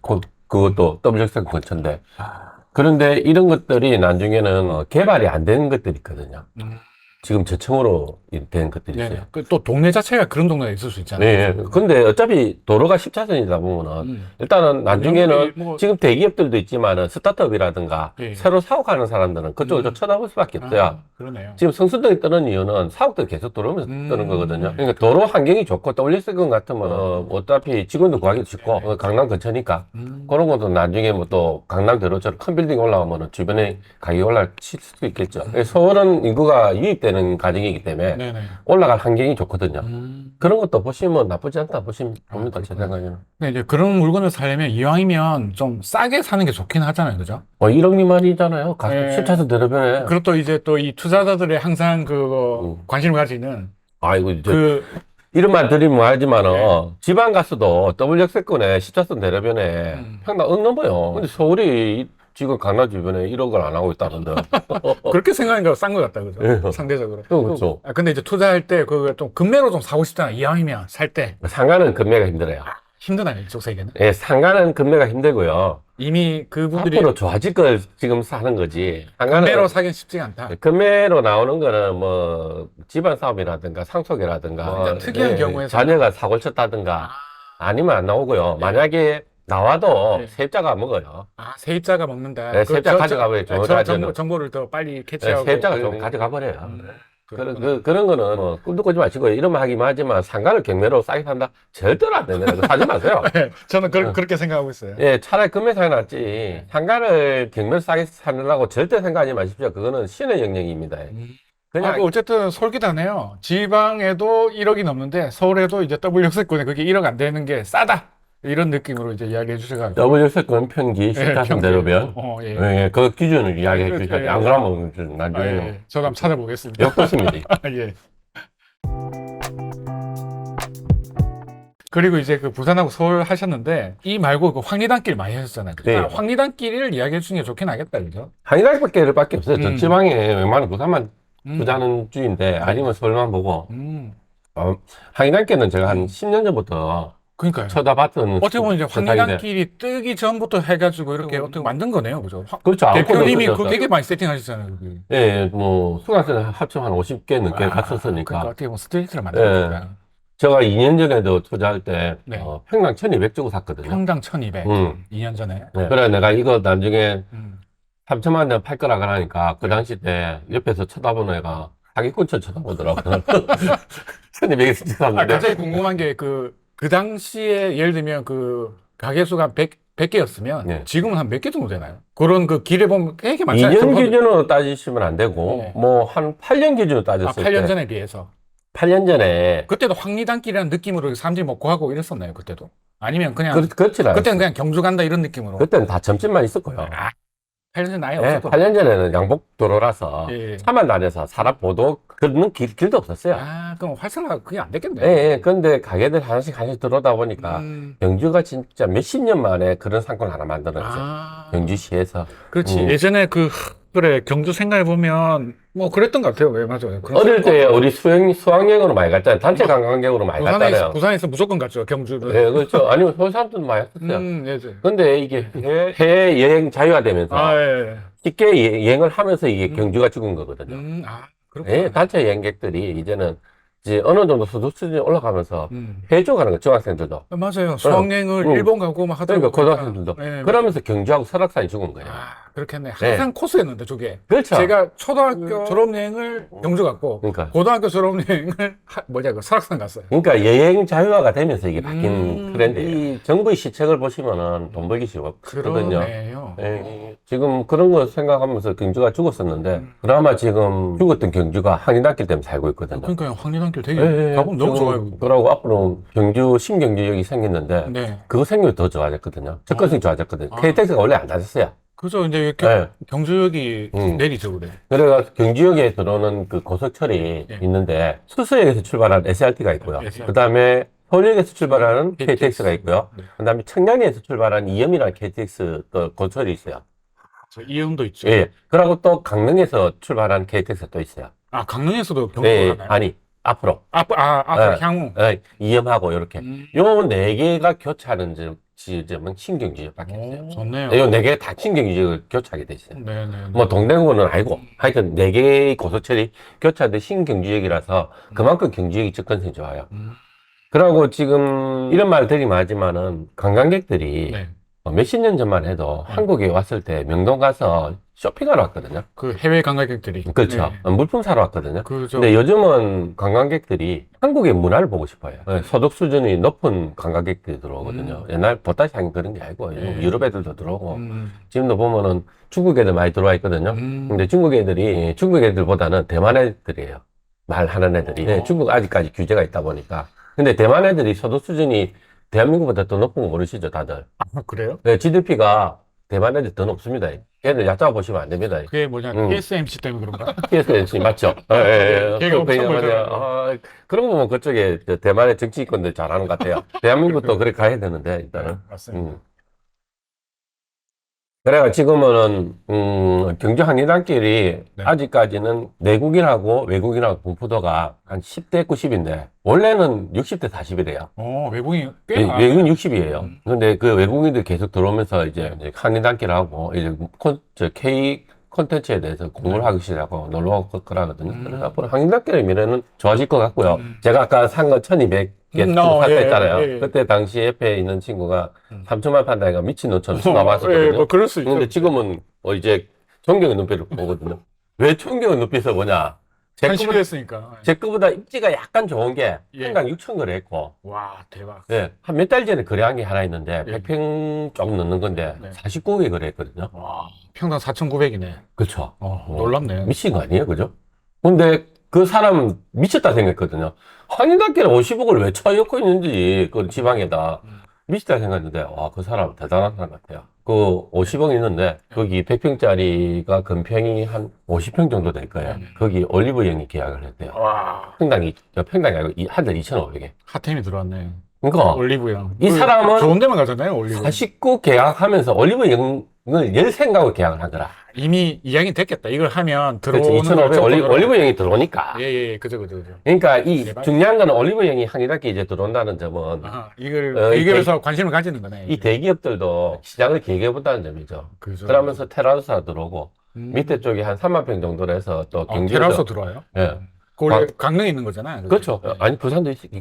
그것도 더블 역세권 근처인데. 아, 그런데 이런 것들이 나중에는 개발이 안 되는 것들이 있거든요. 음. 지금 저층으로 된 것들이 네. 있어요. 또 동네 자체가 그런 동네가 있을 수 있잖아요. 네. 근데 어차피 도로가 10차선이다 보면은 음. 일단은 나중에는 뭐- 지금 대기업들도 있지만은 스타트업이라든가 예. 새로 사업하는 사람들은 그쪽을 좀 쳐다볼 수밖에 없어요. 아, 그러네요. 지금 성수동이 뜨는 이유는 사업들이 계속 들어오면서 뜨는 거거든요. 그러니까 도로 환경이 좋고 WS건 같으면 어차피 직원도 구하기도 쉽고 강남 근처니까 그런 것도 나중에 뭐 또 강남 대로처럼 큰 빌딩 올라오면 주변에 가격이 올라갈 수도 있겠죠. 서울은 인구가 유입되는 가정이기 때문에 네네. 올라갈 환경이 좋거든요. 음. 그런 것도 보시면 나쁘지 않다 보시면 봅니다. 제 그렇구나. 생각에는. 근데 이제 그런 물건을 사려면 이왕이면 좀 싸게 사는 게 좋긴 하잖아요. 그죠? 1억 미만이잖아요. 예. 10차선 대로변에. 그리고 또 이제 또 이 투자자들이 항상 그 관심을 가지는 아이고, 이제 그 이런 말 드리면 알지만은 네. 지방 가서도 더블 역세권에 10차선 대로변에 평당 억 넘어요. 근데 서울이 지금 강남 주변에 1억을 안 하고 있다는데. 그렇게 생각하니까 싼 것 같다. 그죠? 예. 상대적으로. 그렇죠. 근데 이제 투자할 때 그거 좀 금매로 좀 사고 싶잖아. 이왕이면 살 때. 상가는 금매가 힘들어요. 힘드나요? 이쪽 세계는? 예, 상가는 금매가 힘들고요. 이미 그분들이 앞으로 좋아질 걸 지금 사는 거지. 상가는 금매로 사긴 쉽지가 않다. 금매로 나오는 거는 뭐 집안 사업이라든가 상속이라든가 그러니까 특이한 경우에서 자녀가 사고를 쳤다든가 아니면 안 나오고요. 만약에 나와도 네. 세입자가 먹어요. 세입자가 먹는다. 네, 세입자 가져가 버려요. 정보를 더 빨리 네, 캐치하고. 세입자가 좀 가져가 버려요. 그렇구나. 그런 거는 뭐 꿈도 꾸지 마시고 이러면 하기만 하지만 상가를 경매로 싸게 산다? 절대로 안 됩니다. 그거 사지 마세요. 네, 저는 그렇게 생각하고 있어요. 예, 차라리 금매 사야 낫지. 상가를 경매로 싸게 사느라고 절대 생각하지 마십시오. 그거는 신의 영역입니다. 그냥 어쨌든 솔깃하네요. 지방에도 1억이 넘는데 서울에도 이제 더블 역세권에 그게 1억 안 되는 게 싸다. 이런 느낌으로 이제 이야기해 주셔가지고. 더블 역세권 편기 10차선 대로변. 예. 예, 그 기준을 이야기해 그렇죠. 주셔야 돼요. 예. 안 그러면 좀 나중에는 예. 저도 한번 찾아보겠습니다. 역부심이지. 예. 그리고 이제 그 부산하고 서울 하셨는데 이 말고 그 황리단길 많이 하셨잖아요. 네. 황리단길을 이야기해 주는 게 좋긴 하겠다, 그죠? 한이달밖에 없어요. 저 지방에 웬만한 부산만 음. 투자하는 주인데 아니면 서울만 보고. 한이달길은 제가 한 10년 전부터 그러니까요. 쳐다봤던 어떻게 보면 이제 스타일인데. 황리단길이 뜨기 전부터 해가지고 이렇게 어떻게 만든 거네요, 그죠? 그렇죠. 대표님이 아무것도 그 되게 많이 세팅하셨잖아요. 여기. 예, 뭐 수강생 합치면 한 50개 넘게 그러니까 갔었으니까. 어떻게 보면 스트레이트를 만들었다. 제가 2년 전에도 투자할 때 네. 평당 1200 주고 샀거든요. 평당 1200. 음. 2년 전에. 네. 그래 내가 이거 나중에 음. 3천만 원 팔 거라 그러니까 그 당시 때 옆에서 쳐다보는 애가 사기꾼처럼 쳐다보더라고. 1200에 샀는데. 갑자기 궁금한 게 그 당시에 예를 들면 그 가게수가 100개였으면 네. 지금은 한 몇 개 정도 되나요? 그런 그 길에 보면 되게 많잖아요. 2년 기준으로 따지시면 안 되고 네. 뭐 한 8년 기준으로 따졌을 8년 때 전에 비해서. 8년 전에 그때도 황리단길이라는 느낌으로 사람들이 먹고 하고 이랬었나요, 그때도? 아니면 그냥 그렇지 않았어요. 그때는 그냥 경주 간다 이런 느낌으로. 그때는 다 점집만 있었고요. 8년 전 아예 예, 없었던. 8년 전에는 양복도로라서 예, 예. 차만 다녀서 사람 보도 걷는 길도 없었어요. 그럼 활성화가 그게 안 됐겠네. 예, 예. 근데 가게들 하나씩 들어오다 보니까 경주가 진짜 몇십 년 만에 그런 상권을 하나 만들었죠. 경주시에서. 그렇지. 예전에 그래, 경주 생각해보면, 뭐, 그랬던 것 같아요. 왜, 맞아요. 그런 어릴 때 생각- 우리 수학여행으로 많이 갔잖아요. 단체 관광객으로 많이 갔잖아요. 부산에서 무조건 갔죠, 경주를. 예, 그렇죠. 아니면 서울 사람들도 많이 갔었어요. 예. 근데 이게 해외 여행 자유화 되면서 예. 쉽게 여행을 하면서 이게 경주가 죽은 거거든요. 그렇구나. 예, 단체 여행객들이 이제는 이제 어느 정도 소득 수준이 올라가면서 해외 쪽 가는 거, 중학생들도. 맞아요. 수학여행을 응. 일본 가고 막 하더라고요. 그러니까 고등학생들도. 예, 그러면서 경주하고 설악산이 죽은 거예요. 그렇겠네. 항상 코스였는데, 저게. 그렇죠. 제가 초등학교 졸업여행을 경주 갔고, 그러니까. 고등학교 졸업여행을, 설악산 갔어요. 그러니까 여행 자유화가 되면서 이게 바뀐 음. 트렌드예요. 이 정부의 시책을 보시면은 돈 벌기 쉽거든요. 그러네요. 예, 지금 그런 거 생각하면서 경주가 죽었었는데 그나마 지금 죽었던 경주가 한인단길 때문에 살고 있거든요. 그러니까요. 황리단길 되게 예, 예. 가보면 너무 지금 좋아요. 그러고 앞으로 경주 신경주역이 생겼는데 네. 그거 생기면 더 좋아졌거든요. 접근성이 좋아졌거든요. 아. KTX가 원래 안 다녔어요. 그죠. 이제 네. 경주역이 내리죠, 그래. 그래서 경주역에 들어오는 그 고속철이 예. 있는데 수서역에서 출발하는 SRT가 있고요. SRT. 그 다음에 서울역에서 출발하는 KTX가 있고요. 네. 그 다음에 청량리에서 출발하는 이음이라는 KTX 또 고철이 있어요. 이음도 있죠. 예. 그리고 또 강릉에서 출발하는 KTX가 또 있어요. 강릉에서도 경주가 예, 가나요? 아니, 앞으로. 앞으로 예. 향후. 예, 이음하고 이렇게. 요 네 개가 교차하는 지점은 신경지역밖에 없어요. 좋네요. 요 네 개가 다 신경지역을 교차하게 돼 있어요. 네네. 뭐 동대구는 아니고 하여튼 네 개의 고속철이 교차된 신경지역이라서 그만큼 경주역이 접근성이 좋아요. 그러고 지금 이런 말 드리면 하지만은 관광객들이 네. 몇십 년 전만 해도 한국에 왔을 때 명동 가서 쇼핑하러 왔거든요. 그 해외 관광객들이. 그렇죠. 네. 물품 사러 왔거든요. 그죠. 근데 요즘은 관광객들이 한국의 문화를 보고 싶어요. 소득 수준이 높은 관광객들이 들어오거든요. 옛날 보따시항 그런 게 아니고 요즘 유럽 애들도 들어오고 지금도 보면은 중국 애들 많이 들어와 있거든요. 근데 중국 애들이 중국 애들보다는 대만 애들이에요. 말하는 애들이. 네, 중국 아직까지 규제가 있다 보니까. 근데 대만 애들이 소득 수준이 대한민국보다 더 높은 거 모르시죠, 다들? 그래요? 네, GDP가 대만 애들 더 높습니다. 걔들 얕잡아 보시면 안 됩니다. 그게 뭐냐, TSMC 때문에 그런가? TSMC 맞죠? 예, 예, 걔가 엄청 맞아요. 멀잖아요. 그런 거 보면 그쪽에 대만의 정치인권들 잘하는 것 같아요. 대한민국도 그렇게 가야 되는데, 일단은. 맞습니다. 그래가 지금은, 경주 한리단길이 네. 아직까지는 내국인하고 외국인하고 분포도가 한 10대 90인데, 원래는 60대 40이래요. 외국인이 꽤 많아요. 외국인 60이에요. 근데 그 외국인들이 계속 들어오면서 이제 한리단길하고 이제 K 콘텐츠에 대해서 공부를 하기 시작하고 놀러 올 거라거든요. 그래서 앞으로 한리단길의 미래는 좋아질 것 같고요. 제가 아까 산 거 1200개 샀다 했잖아요. 예. 그때 당시 옆에 있는 친구가 3천만 판다니까 미친놈처럼 수납했었거든요. 뭐 그럴 수 있죠. 근데 지금은 이제 존경의 눈빛을 보거든요. 왜 존경의 눈빛을 보냐? 현실했으니까. 제 거보다 입지가 약간 좋은 게 예. 평당 6천 거래 했고, 와, 대박. 예, 한 몇 달 전에 거래한 게 하나 있는데, 예. 100평 조금 넘는 건데, 네. 49억에 거래했거든요. 와, 평당 4,900이네. 그렇죠. 놀랍네. 미친 거 아니에요, 그죠? 근데 그 사람 미쳤다 생각했거든요. 한인단길에 50억을 왜 쳐넣고 있는지, 그 지방에다. 미쳤다 생각했는데, 와, 그 사람 대단한 사람 같아요. 그 50억 있는데, 거기 100평짜리가 건평이 한 50평 정도 될 거예요. 거기 올리브영이 계약을 했대요. 와, 평당이 아니고 한 달 2,500에. 핫템이 들어왔네. 그러니까, 올리브영. 이 사람은 좋은 데만 가잖아요, 올리브영. 49 계약하면서 올리브영을 열 생각으로 계약을 하더라. 이미 이야기 됐겠다. 이걸 하면 그렇지, 들어오는 2,500 걸 조금 올리브영이 들어오니까. 예, 그죠. 그러니까 이 대박. 중요한 거는 올리브영이 한일학기 이제 들어온다는 점은 이걸 이 비교해서 관심을 가지는 거네. 이 대기업들도 시장을 개개해본다는 점이죠. 그죠. 그러면서 테라스가 들어오고 밑에 쪽에 한 3만 평 정도로 해서 또 경기에서 테라스 들어와요? 예. 그 원래 강릉에 있는 거잖아요. 그렇죠. 아니 부산도 있어요.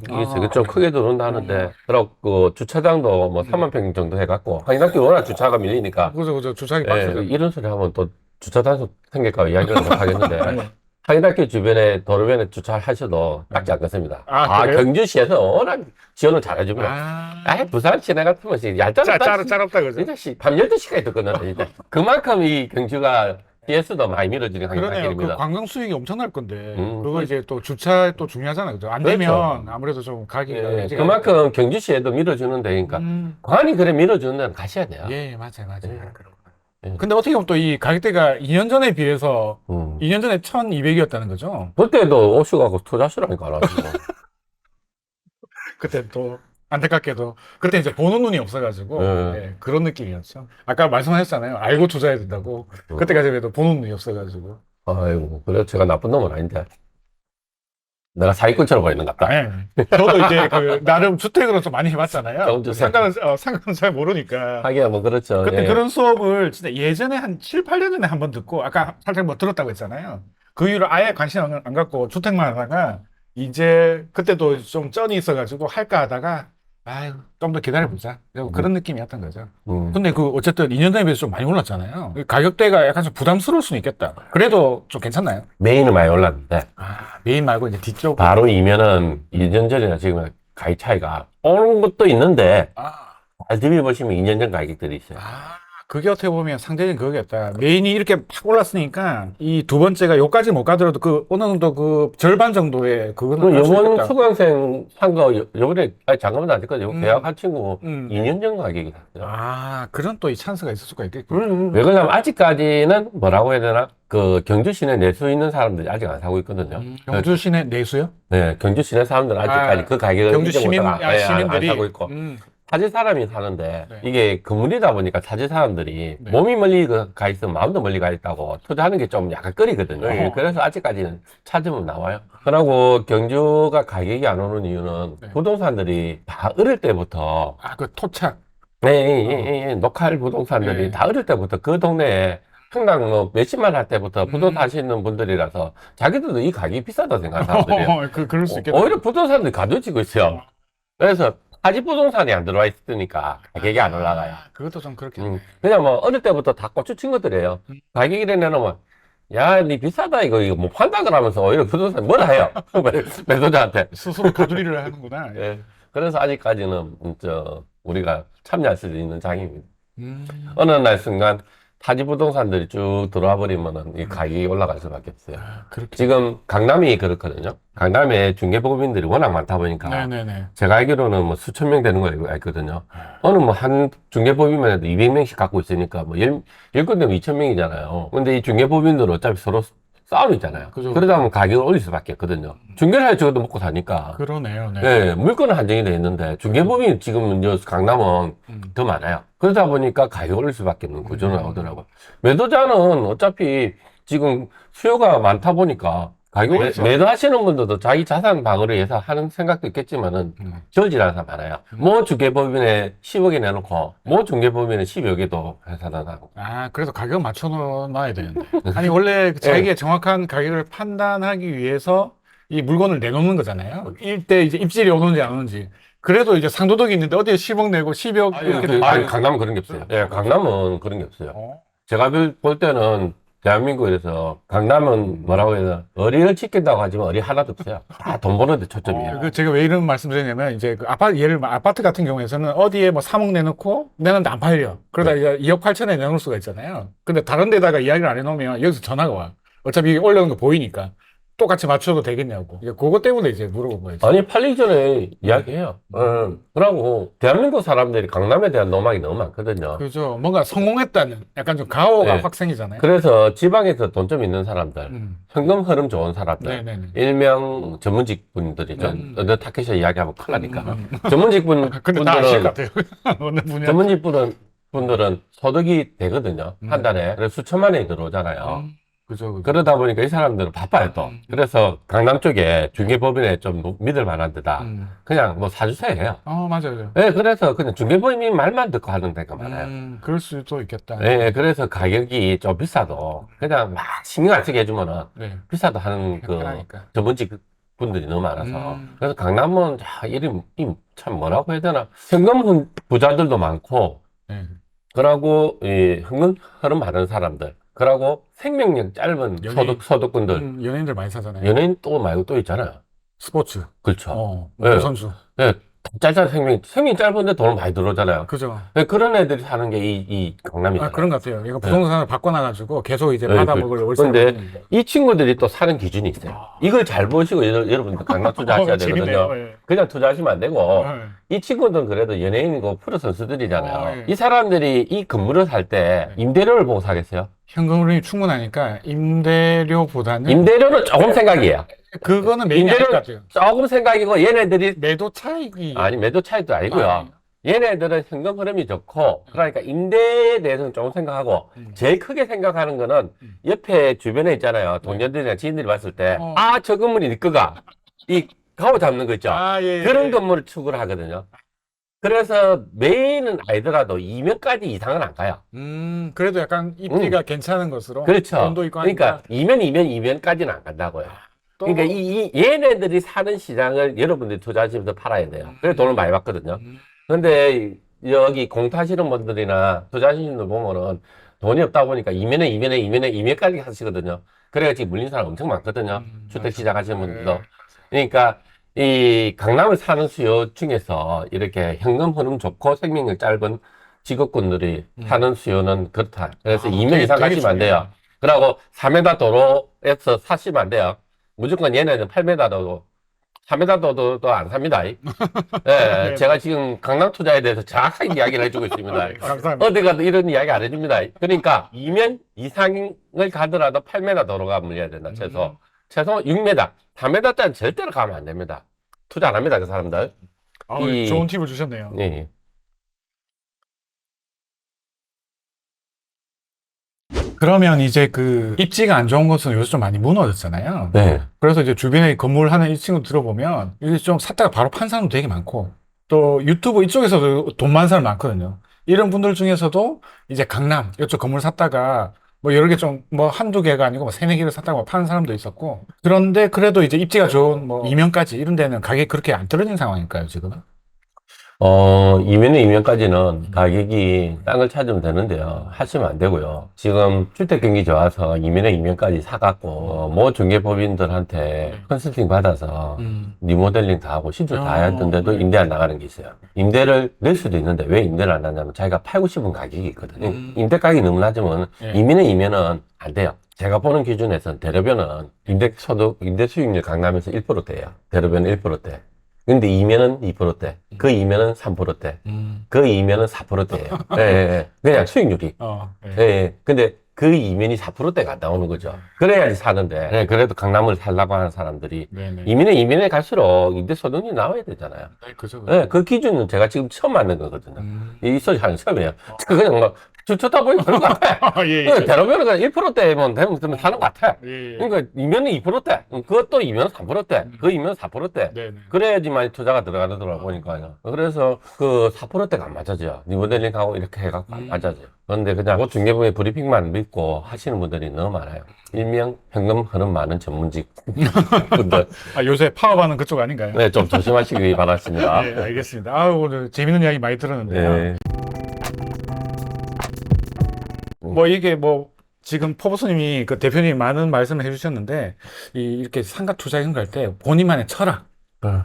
좀 크게 들어온다 하는데 그리고 주차장도 뭐 3만 평 정도 해갖고 한일학기 워낙 주차가 밀리니까 그죠. 주차기 예, 빡세죠. 이런 소리 하면 또 주차 단속 생길까 이야기를 못 하겠는데 한일학교 주변에 도로변에 주차하셔도 딱지 않겠습니다. 그래요? 경주시에서 워낙 지원을 잘해주면 부산 시내 같으면 얄짤없다. 짜롭다 그죠. 진짜 밤 12시까지 듣거든요. 진짜. 그만큼 이 경주가 GS도 많이 밀어주는 그러네요. 그 한일학교입니다. 관광 수익이 엄청날 건데 그거 그렇죠. 이제 또 주차 또 중요하잖아요. 그죠? 안 그렇죠. 되면 아무래도 좀 가기가 예, 여지가 그만큼 경주시에도 밀어주는 데니까 관이 그래 밀어주는 데는 가셔야 돼요. 예, 맞아요. 근데 어떻게 보면 또 이 가격대가 2년 전에 비해서 2년 전에 1,200이었다는 거죠. 그때도 오셔가고 투자하시라니까, 안 하시고. 그때 또 안타깝게도 그때 이제 보는 눈이 없어가지고 네. 네, 그런 느낌이었죠. 아까 말씀하셨잖아요. 알고 투자해야 된다고. 그때까지 해도 보는 눈이 없어가지고. 아이고, 그래, 제가 나쁜 놈은 아닌데. 내가 사기꾼처럼 보이는 것 같다. 네. 저도 이제 그 나름 주택으로 좀 많이 해봤잖아요. 좀 주세요. 상관은 잘 모르니까. 하기야 뭐 그렇죠. 그때 예. 그런 수업을 진짜 예전에 한 7, 8년 전에 한 번 듣고 아까 살짝 뭐 들었다고 했잖아요. 그 이후로 아예 관심 안 갖고 주택만 하다가 이제 그때도 좀 쩐이 있어가지고 할까 하다가 아유 좀 더 기다려보자. 그런 느낌이었던 거죠. 근데 그 어쨌든 2년 전에 비해서 좀 많이 올랐잖아요. 가격대가 약간 좀 부담스러울 수는 있겠다. 그래도 좀 괜찮나요? 메인은 많이 올랐는데, 아, 메인 말고 이제 뒤쪽. 바로 이면은 2년 전이나 지금 가격 차이가 오는 것도 있는데, 아, 잘 들여보시면 2년 전 가격들이 있어요. 그게 어떻게 보면 상대적인 그거겠다. 메인이 이렇게 팍 올랐으니까 이 두 번째가 여기까지 못 가더라도 그 어느 정도 그 절반 정도의 그거는 그 할수 요번 있겠다. 수강생 산 거, 요번에, 아니, 잠깐만 안 됐거든요. 음. 계약한 친구 음. 2년 전 가격이 샀어요. 아, 그런 또 이 찬스가 있을 수가 있겠고. 왜 그러냐면 아직까지는 뭐라고 해야 되나? 그 경주 시내 내수 있는 사람들이 아직 안 사고 있거든요. 경주 시내 내수요? 네, 경주 시내 사람들은 아직까지 그 가격을 경주 인정 시민, 못하고 안 시민들이. 사고 있고. 찾을 사람이 사는데 네. 이게 건물이다 보니까 찾을 사람들이 네. 몸이 멀리 가 있으면 마음도 멀리 가 있다고 투자하는 게 좀 약간 꺼리거든요. 네. 그래서 아직까지는 찾으면 나와요. 그리고 경주가 가격이 안 오는 이유는 네. 부동산들이 다 어릴 때부터 아, 그 토착. 녹할 부동산들이 네. 다 어릴 때부터 그 동네에 평당 뭐 몇십만 할 때부터 부동산 하시는 분들이라서 자기들도 이 가격이 비싸다 생각하는 사람들이에요. 그럴 수 있겠다. 오히려 부동산들이 가져지고 있어요. 그래서 타지 부동산이 안 들어와 있으니까 가격이 안 올라가요. 그것도 좀 그렇겠네. 그냥 뭐 어릴 때부터 다 꽂혀친 것들이에요. 가격이 내놓으면 야, 니 비싸다 이거 뭐 판다 그러면서 오히려 부동산 뭐라 해요. 매도자한테. 스스로 가두리를 하는구나. 예. 그래서 아직까지는 우리가 참여할 수 있는 장입니다. 어느 날 순간 타지 부동산들이 쭉 들어와 버리면은 이 가격이 올라갈 수밖에 없어요. 그렇게. 지금 강남이 그렇거든요. 강남에 중개보험인들이 워낙 많다 보니까 네네네. 제가 알기로는 뭐 수천 명 되는 거 알거든요. 어느 뭐 한 중개법인만 해도 200명씩 갖고 있으니까 뭐 10건되면 2,000명이잖아요. 근데 이 중개법인들은 어차피 서로 싸움이잖아요. 그죠. 그러다 보면 가격을 올릴 수밖에 없거든요. 중개를 해야 적어도 먹고 사니까. 그러네요. 네. 예, 물건은 한정이 돼 있는데 중개법인이 지금 강남은 더 많아요. 그러다 보니까 가격을 올릴 수밖에 없는 구조는 나오더라고요. 매도자는 어차피 지금 수요가 많다 보니까 가격 그렇죠. 매도하시는 분들도 자기 자산 방어를 위해서 하는 생각도 있겠지만은 저질하는 사람 많아요. 뭐 중개법인에 10억에 내놓고 뭐 중개법인에 10여개도 회사는 하고. 아, 그래서 가격 맞춰놔야 되는데. 아니, 원래 자기의 정확한 가격을 판단하기 위해서 이 물건을 내놓는 거잖아요. 일대 이제 입질이 오는지 안 오는지. 그래도 이제 상도덕이 있는데 어디에 10억 내고 12억 이렇게 되면 아니, 강남은 그런 게 없어요. 예, 강남은 그런 게 없어요. 제가 볼 때는 대한민국에서 강남은 뭐라고 해야 되나 어리를 지킨다고 하지만 어리 하나도 없어요. 다 돈 버는데 초점이에요. 그 제가 왜 이런 말씀 드리냐면 이제 그 아파트 예를 들면 아파트 같은 경우에서는 어디에 뭐 3억 내놓고 내는데 안 팔려. 그러다 이제 2억 8천에 내놓을 수가 있잖아요. 근데 다른 데다가 이야기를 안 해놓으면 여기서 전화가 와. 어차피 이게 올려놓은 거 보이니까 똑같이 맞춰도 되겠냐고. 이게 그것 때문에 이제 물어본 거예요. 아니 팔리기 전에 이야기해요. 그러고 대한민국 사람들이 강남에 대한 로망이 너무 많거든요. 그죠. 뭔가 성공했다는 약간 좀 가오가 네. 확 생기잖아요. 그래서 지방에서 돈 좀 있는 사람들, 현금 흐름 좋은 사람들, 네네네. 일명 전문직 분들이죠. 너 타케시 이야기하면 큰일 나니까. 전문직 근데 다 아실 것 분들은 같아요. 어느 분야. 전문직 분들은 소득이 되거든요. 한 달에. 그래서 수천만 원이 들어오잖아요. 그죠. 그러다 보니까 이 사람들은 바빠요, 또. 그래서 강남 쪽에 중개법인에 좀 믿을 만한 데다 그냥 뭐 사주세요 해요. 맞아요. 네, 그래서 그냥 중개법인 말만 듣고 하는 데가 많아요. 그럴 수도 있겠다. 네, 그래서 가격이 좀 비싸도 그냥 막 신경 안 쓰게 해주면은 네. 비싸도 하는 그 편하니까. 전문직 분들이 너무 많아서. 그래서 강남은 이름 참 뭐라고 해야 되나. 현금 부자들도 많고, 네. 그러고 이 현금 흐름 많은 사람들. 그러고 생명력 짧은 연예인. 소득군들. 연예인들 많이 사잖아요. 연예인 또 말고 또 있잖아요. 스포츠. 그렇죠. 운동 네. 선수. 네, 짧잖아, 생명이 짧은데 돈을 많이 들어오잖아요. 그죠. 그런 애들이 사는 게 이 강남이잖아요. 그런 것 같아요. 이거 부동산을 바꿔놔가지고 계속 이제 네, 받아먹을 월세를 근데 받는 이 친구들이 또 사는 기준이 있어요. 이걸 잘 보시고 여러분들 강남 투자하셔야 되거든요. 재밌네요. 그냥 투자하시면 안 되고 예. 이 친구들은 그래도 연예인이고 프로 선수들이잖아요. 예. 이 사람들이 이 건물을 살 때 임대료를 보고 사겠어요? 현금 흐름이 충분하니까 임대료보다는 임대료는 조금 생각이에요. 그거는 메인이 아닐 것 같아요. 조금 생각이고 얘네들이 매도 차익이 아니 매도 차이도 아니고요. 아, 얘네들은 현금 흐름이 좋고 그러니까 임대에 대해서는 조금 생각하고 제일 크게 생각하는 거는 옆에 주변에 있잖아요. 동료들이나 지인들이 봤을 때 어. 저 건물이 네 거가 이 가오 잡는 거 있죠. 예, 그런 예. 건물을 추구를 하거든요. 그래서 메인은 아니더라도 2면까지 이상은 안 가요. 그래도 약간 입지가 괜찮은 것으로 그렇죠. 돈도 있고 그러니까 하니까 2면까지는 안 간다고요. 또 그러니까 이 얘네들이 사는 시장을 여러분들이 투자하시면서 팔아야 돼요. 그래서 돈을 많이 받거든요. 근데 여기 공타하시는 분들이나 투자하시는 분들 보면은 돈이 없다 보니까 이면까지 하시거든요. 그래가지고 물린 사람 엄청 많거든요. 주택 시작하시는 분들도. 그러니까 이 강남을 사는 수요 중에서 이렇게 현금 흐름 좋고 생명력 짧은 직업군들이 사는 수요는 그렇다. 그래서 2면 이상 가시면 안 돼요. 그러고 4m 도로에서 사시면 안 돼요. 무조건 얘네는 8m도 4m도 안 삽니다. 예, 제가 지금 강남 투자에 대해서 정확하게 이야기를 해주고 있습니다. 감사합니다. 어디 가도 이런 이야기 안 해줍니다. 그러니까 2면 이상을 가더라도 8m 도로가 물려야 된다. 최소 6m, 4m짜리 절대로 가면 안 됩니다. 투자 안 합니다. 그 사람들. 좋은 팁을 주셨네요. 네. 그러면 이제 그 입지가 안 좋은 곳은 요새 좀 많이 무너졌잖아요. 네. 그래서 이제 주변에 건물 하는 이 친구 들어보면 이게 좀 샀다가 바로 판 사람도 되게 많고 또 유튜브 이쪽에서도 돈 많은 사람 많거든요. 이런 분들 중에서도 이제 강남 이쪽 건물 샀다가 뭐 여러 개 좀 뭐 한두 개가 아니고 뭐 세네 개를 샀다가 파는 사람도 있었고 그런데 그래도 이제 입지가 좋은 뭐 이면까지 이런 데는 가격이 그렇게 안 떨어진 상황일까요, 지금은? 2면까지는 가격이 땅을 찾으면 되는데요. 하시면 안 되고요. 지금 주택 경기 좋아서 2면까지 사갖고, 모 중개법인들한테 컨설팅 받아서 리모델링 다 하고 신축 다 했던데도 임대 안 나가는 게 있어요. 임대를 낼 수도 있는데 왜 임대를 안 하냐면 자기가 팔고 싶은 가격이 있거든요. 임대 가격이 너무 낮으면 이면은 안 돼요. 제가 보는 기준에서는 대로변은 임대 수익률 강남에서 1%대예요. 대로변은 1%대. 근데 이면은 2%대, 그 이면은 3%대, 그 이면은 4%대예요. 예, 예. 그냥 수익률이. 예, 예. 근데 그 이면이 4%대가 안 나오는 거죠. 그래야지 사는데. 네, 그래도 강남을 살라고 하는 사람들이 이면에 갈수록 임대 소득이 나와야 되잖아요. 그죠. 네, 그 기준은 제가 지금 처음 만든 거거든요. 이 소리 하는 처음이에요. 그냥 뭐 좋다 보니 그런 것 같아. 대로변은 그냥 1%대면 되면 사는 것 같아. 그러니까 이면은 2%대, 그것도 이면은 3%대, 그 이면은 4%대. 그래야지만 투자가 들어가더라고 보니까요. 그래서 그 4%대가 안 맞아져요. 리모델링하고 이렇게 해갖고 안 맞아져요. 그런데 그냥 그 중개부의 브리핑만 믿고 하시는 분들이 너무 많아요. 일명 현금 흐름 많은 전문직 분들. 요새 파업하는 그쪽 아닌가요? 네, 좀 조심하시기 바랍니다. 네, 알겠습니다. 오늘 재밌는 이야기 많이 들었는데요. 네. 뭐 이게 뭐 지금 포보스님이 그 대표님이 많은 말씀을 해주셨는데 이렇게 상가 투자 이런 거 할 때 본인만의 철학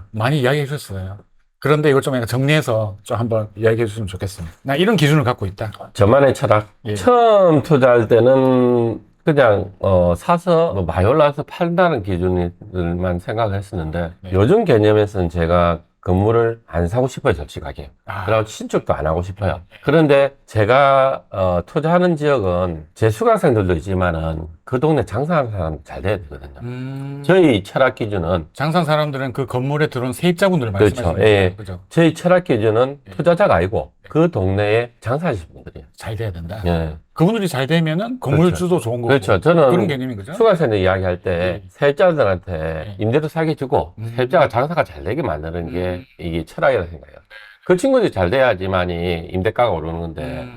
많이 이야기해 주셨어요. 그런데 이걸 좀 약간 정리해서 좀 한번 이야기해 주시면 좋겠습니다. 나 이런 기준을 갖고 있다. 저만의 철학. 처음 투자할 때는 그냥 사서 뭐 마이올라서 판다는 기준만 생각을 했었는데 요즘 개념에서는 제가 건물을 안 사고 싶어요, 솔직하게. 그리고 신축도 안 하고 싶어요. 그런데 제가 투자하는 지역은 제 수강생들도 있지만은 그 동네 장사하는 사람 잘 돼야 되거든요. 저희 철학 기준은 장사하는 사람들은 그 건물에 들어온 세입자분들을 그렇죠. 말씀하시는 예. 거죠. 저희 철학 기준은 투자자가 아니고 그 동네에 장사하시는 분들이에요. 잘 돼야 된다. 예. 그분들이 잘 되면은 건물주도 좋은 거고. 그렇죠. 저는 그런 개념인 거죠. 수강생들 이야기할 때 세입자들한테 임대도 사게 주고 세입자가 장사가 잘 되게 만드는 게 이게 철학이라고 생각해요. 그 친구들이 잘 돼야지만이 임대가가 오르는 건데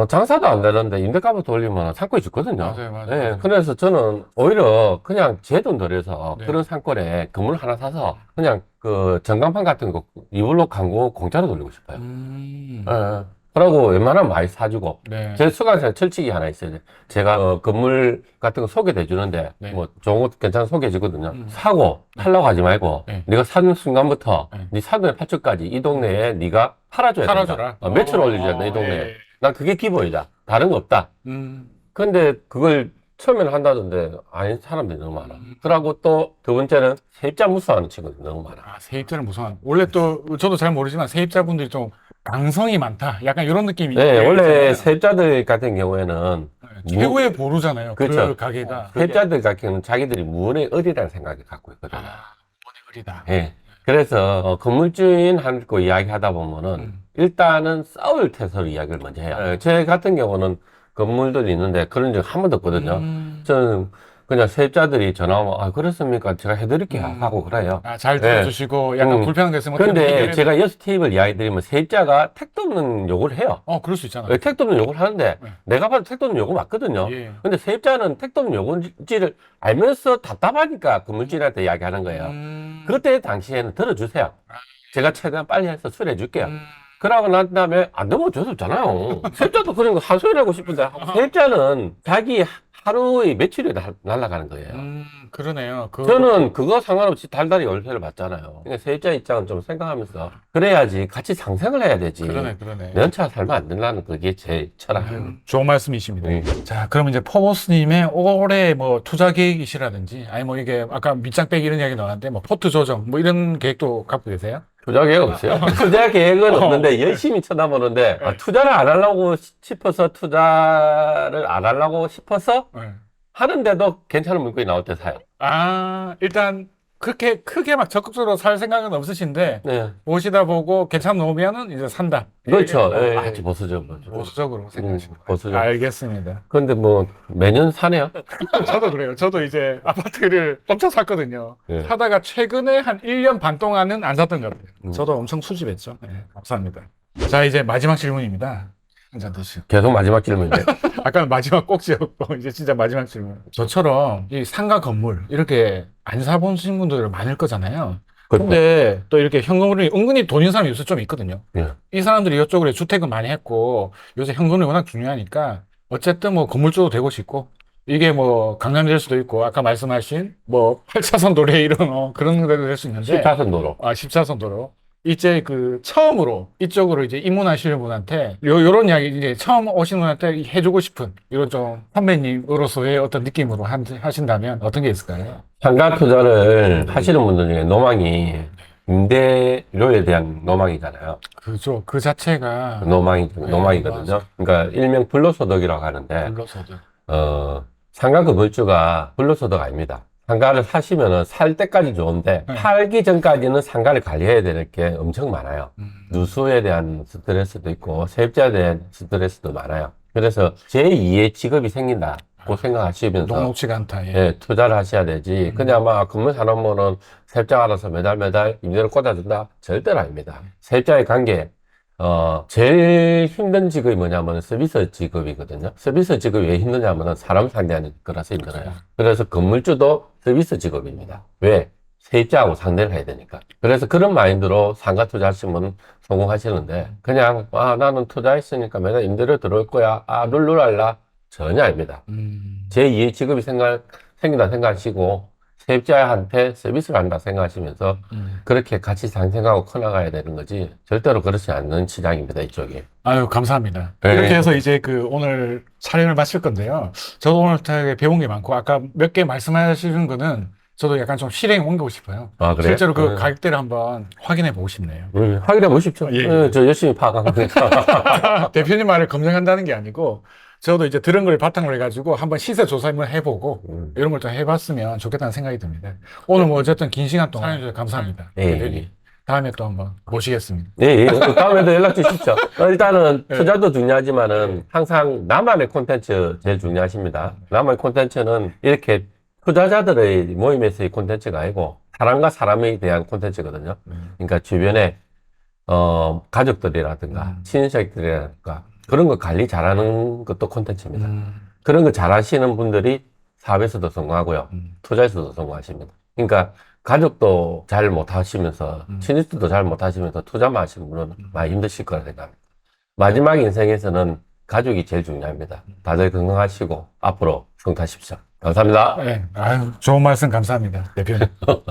장사도 안 되는데 임대가부터 올리면 상권이 죽거든요. 맞아요. 예, 그래서 저는 오히려 그냥 제 돈 들여서 그런 상권에 건물 하나 사서 그냥 그 전광판 같은 거 이불로 광고 공짜로 돌리고 싶어요. 예. 그러고 웬만하면 많이 사주고. 네. 제 수강생 철칙이 하나 있어요. 제가 건물 같은 거 소개해 주는데 네. 뭐 좋은 것도 괜찮은 소개해 주거든요. 음. 사고 팔라고 하지 말고 네. 네가 사는 순간부터 네. 네 사돈의 팔축까지 이 동네에 네가 팔아줘야 된다. 팔아줘라. 매출 올려줘야 된다 이 동네에. 예. 난 그게 기본이다. 다른 거 없다. 근데 그걸 처음에는 한다던데 아닌 사람들이 너무 많아. 그러고 또 두 번째는 세입자 무서워하는 친구들이 너무 많아. 아, 세입자는 무서운. 원래 또 저도 잘 모르지만 세입자분들이 좀 강성이 많다. 약간 이런 느낌이. 네, 원래 있잖아요. 세입자들 같은 경우에는 최고의 보루잖아요. 그렇죠. 그 가게가. 세입자들 같은 경우는 자기들이 무언의 의리라는 생각을 갖고 있거든요. 아, 원의 거리다. 예. 그래서 건물주인하고 이야기하다 보면은 일단은 싸울 태세로 이야기를 먼저 해요. 제 같은 경우는 건물들이 있는데 그런 적 한 번도 없거든요. 저는 그냥 세입자들이 전화 오면 아 그렇습니까? 제가 해드릴게요 하고 그래요. 아, 잘 들어주시고 약간 불편한 게 있으면 근데 제가 여섯 팁을 이야기 드리면 세입자가 택도 없는 욕을 해요. 그럴 수 있잖아요. 왜 택도 없는 욕을 하는데 네. 내가 봐도 택도 없는 욕은 맞거든요. 예. 근데 세입자는 택도 없는 욕인지를 알면서 답답하니까 건물주인한테 이야기하는 거예요. 그때 당시에는 들어주세요. 제가 최대한 빨리 해서 수리해 줄게요. 그러고 난 다음에 안 되면 어쩔 수 없잖아요. 세입자도 그런 거 하소연하고 싶은데 세입자는 자기 하루의 매출이 날아가는 거예요. 그러네요. 저는 그거 상관없이 달달이 월세를 받잖아요. 그러니까 세입자 입장은 좀 생각하면서 그래야지 같이 상생을 해야 되지. 그러네. 연차 살면 안 된다는 그게 제 철학이에요. 좋은 말씀이십니다. 네. 자, 그럼 이제 포모스님의 올해 뭐 투자 계획이시라든지, 아니 뭐 이게 아까 밑장 빼기 이런 이야기 나왔는데, 뭐 포트 조정, 뭐 이런 계획도 갖고 계세요? 투자 계획 없어요. 투자 계획은 없는데 열심히 쳐다보는데 투자를 안 하려고 싶어서 투자를 안 하려고 싶어서 네. 하는데도 괜찮은 물건이 나올 때 사요. 아, 일단 그렇게 크게 막 적극적으로 살 생각은 없으신데, 네. 보시다 보고 괜찮은 놈이면은 이제 산다. 그렇죠. 예, 예, 아주 보수적으로. 보수적으로 생각하시고. 보수적. 알겠습니다. 그런데 뭐 매년 사네요. 저도 그래요. 저도 이제 아파트를 엄청 샀거든요. 예. 사다가 최근에 한 1년 반 동안은 안 샀던 것 같아요. 저도 엄청 수집했죠. 네, 감사합니다. 자, 이제 마지막 질문입니다. 한잔 드시고. 계속 마지막 질문인데. 아까는 마지막 꼭지였고, 이제 진짜 마지막 질문. 저처럼 이 상가 건물, 이렇게 안 사보신 분들 많을 거잖아요. 근데 또 이렇게 현금흐름이 은근히 돈 있는 사람이 요새 좀 있거든요. 예. 이 사람들이 이쪽으로 주택을 많이 했고, 요새 현금흐름이 워낙 중요하니까, 어쨌든 뭐 건물주도 되고 싶고, 이게 뭐 강남이 될 수도 있고, 아까 말씀하신 뭐 8차선 도로에 이런 그런 데도 될 수 있는데, 14선 도로. 14선 도로. 이제 그 처음으로 이쪽으로 이제 입문하시는 분한테 요런 이야기 이제 처음 오시는 분한테 해주고 싶은 이런 좀 선배님으로서의 어떤 느낌으로 하신다면 어떤 게 있을까요? 상가 투자를 하시는 분들 중에 로망이 임대료에 대한 로망이잖아요. 그죠. 그 자체가 로망이거든요. 그러니까 일명 불로소득이라고 하는데, 불로소득. 상가 건물주가 불로소득 아닙니다. 상가를 사시면은 살 때까지 좋은데 팔기 전까지는 상가를 관리해야 될 게 엄청 많아요. 누수에 대한 스트레스도 있고 세입자에 대한 스트레스도 많아요. 그래서 제2의 직업이 생긴다고 생각하시면서 녹록치가 않다. 예. 예, 투자를 하셔야 되지. 그냥 막 건물 사놓으면은 세입자가 알아서 매달 임대료 꽂아준다? 절대로 아닙니다. 세입자의 관계, 제일 힘든 직업이 뭐냐면 서비스 직업이거든요. 서비스 직업이 왜 힘드냐면 사람 상대하는 거라서 힘들어요. 그래서 건물주도 서비스 직업입니다. 왜? 세입자하고 상대를 해야 되니까. 그래서 그런 마인드로 상가 투자하시면 성공하시는데, 그냥, 나는 투자했으니까 매달 임대료 들어올 거야. 룰루랄라. 전혀 아닙니다. 제2의 직업이 생긴다 생각하시고, 세입자한테 서비스를 한다 생각하시면서 그렇게 같이 상생하고 커나가야 되는 거지 절대로 그렇지 않는 시장입니다, 이쪽이. 아유, 감사합니다. 네. 이렇게 해서 이제 오늘 촬영을 마칠 건데요. 저도 오늘 되게 배운 게 많고, 아까 몇 개 말씀하시는 거는 저도 약간 좀 실행에 옮기고 싶어요. 아, 그래요? 실제로 그 가격대를 한번 확인해 보고 싶네요. 확인해 보십시오. 예. 저 열심히 파악한 거니까. 대표님 말을 검증한다는 게 아니고, 저도 이제 들은 걸 바탕으로 해가지고 한번 시세 조사 한번 해보고 이런 걸 좀 해봤으면 좋겠다는 생각이 듭니다. 오늘 뭐 어쨌든 긴 시간 동안 촬영해주셔서 감사합니다. 예. 대표님. 다음에 또 한번 모시겠습니다. 예, 다음에도 연락 주십시오. 일단은 네. 투자도 중요하지만은 항상 나만의 콘텐츠 제일 중요하십니다. 나만의 콘텐츠는 이렇게 투자자들의 모임에서의 콘텐츠가 아니고 사람과 사람에 대한 콘텐츠거든요. 그러니까 주변에 가족들이라든가 친인척들이라든가 그런 거 관리 잘하는 것도 콘텐츠입니다. 그런 거 잘하시는 분들이 사업에서도 성공하고요. 투자에서도 성공하십니다. 그러니까 가족도 잘 못하시면서 친인척도 잘 못하시면서 투자만 하시는 분은 많이 힘드실 거라 생각합니다. 마지막 인생에서는 가족이 제일 중요합니다. 다들 건강하시고 앞으로 성타십시오. 감사합니다. 네, 아유, 좋은 말씀 감사합니다, 대표님.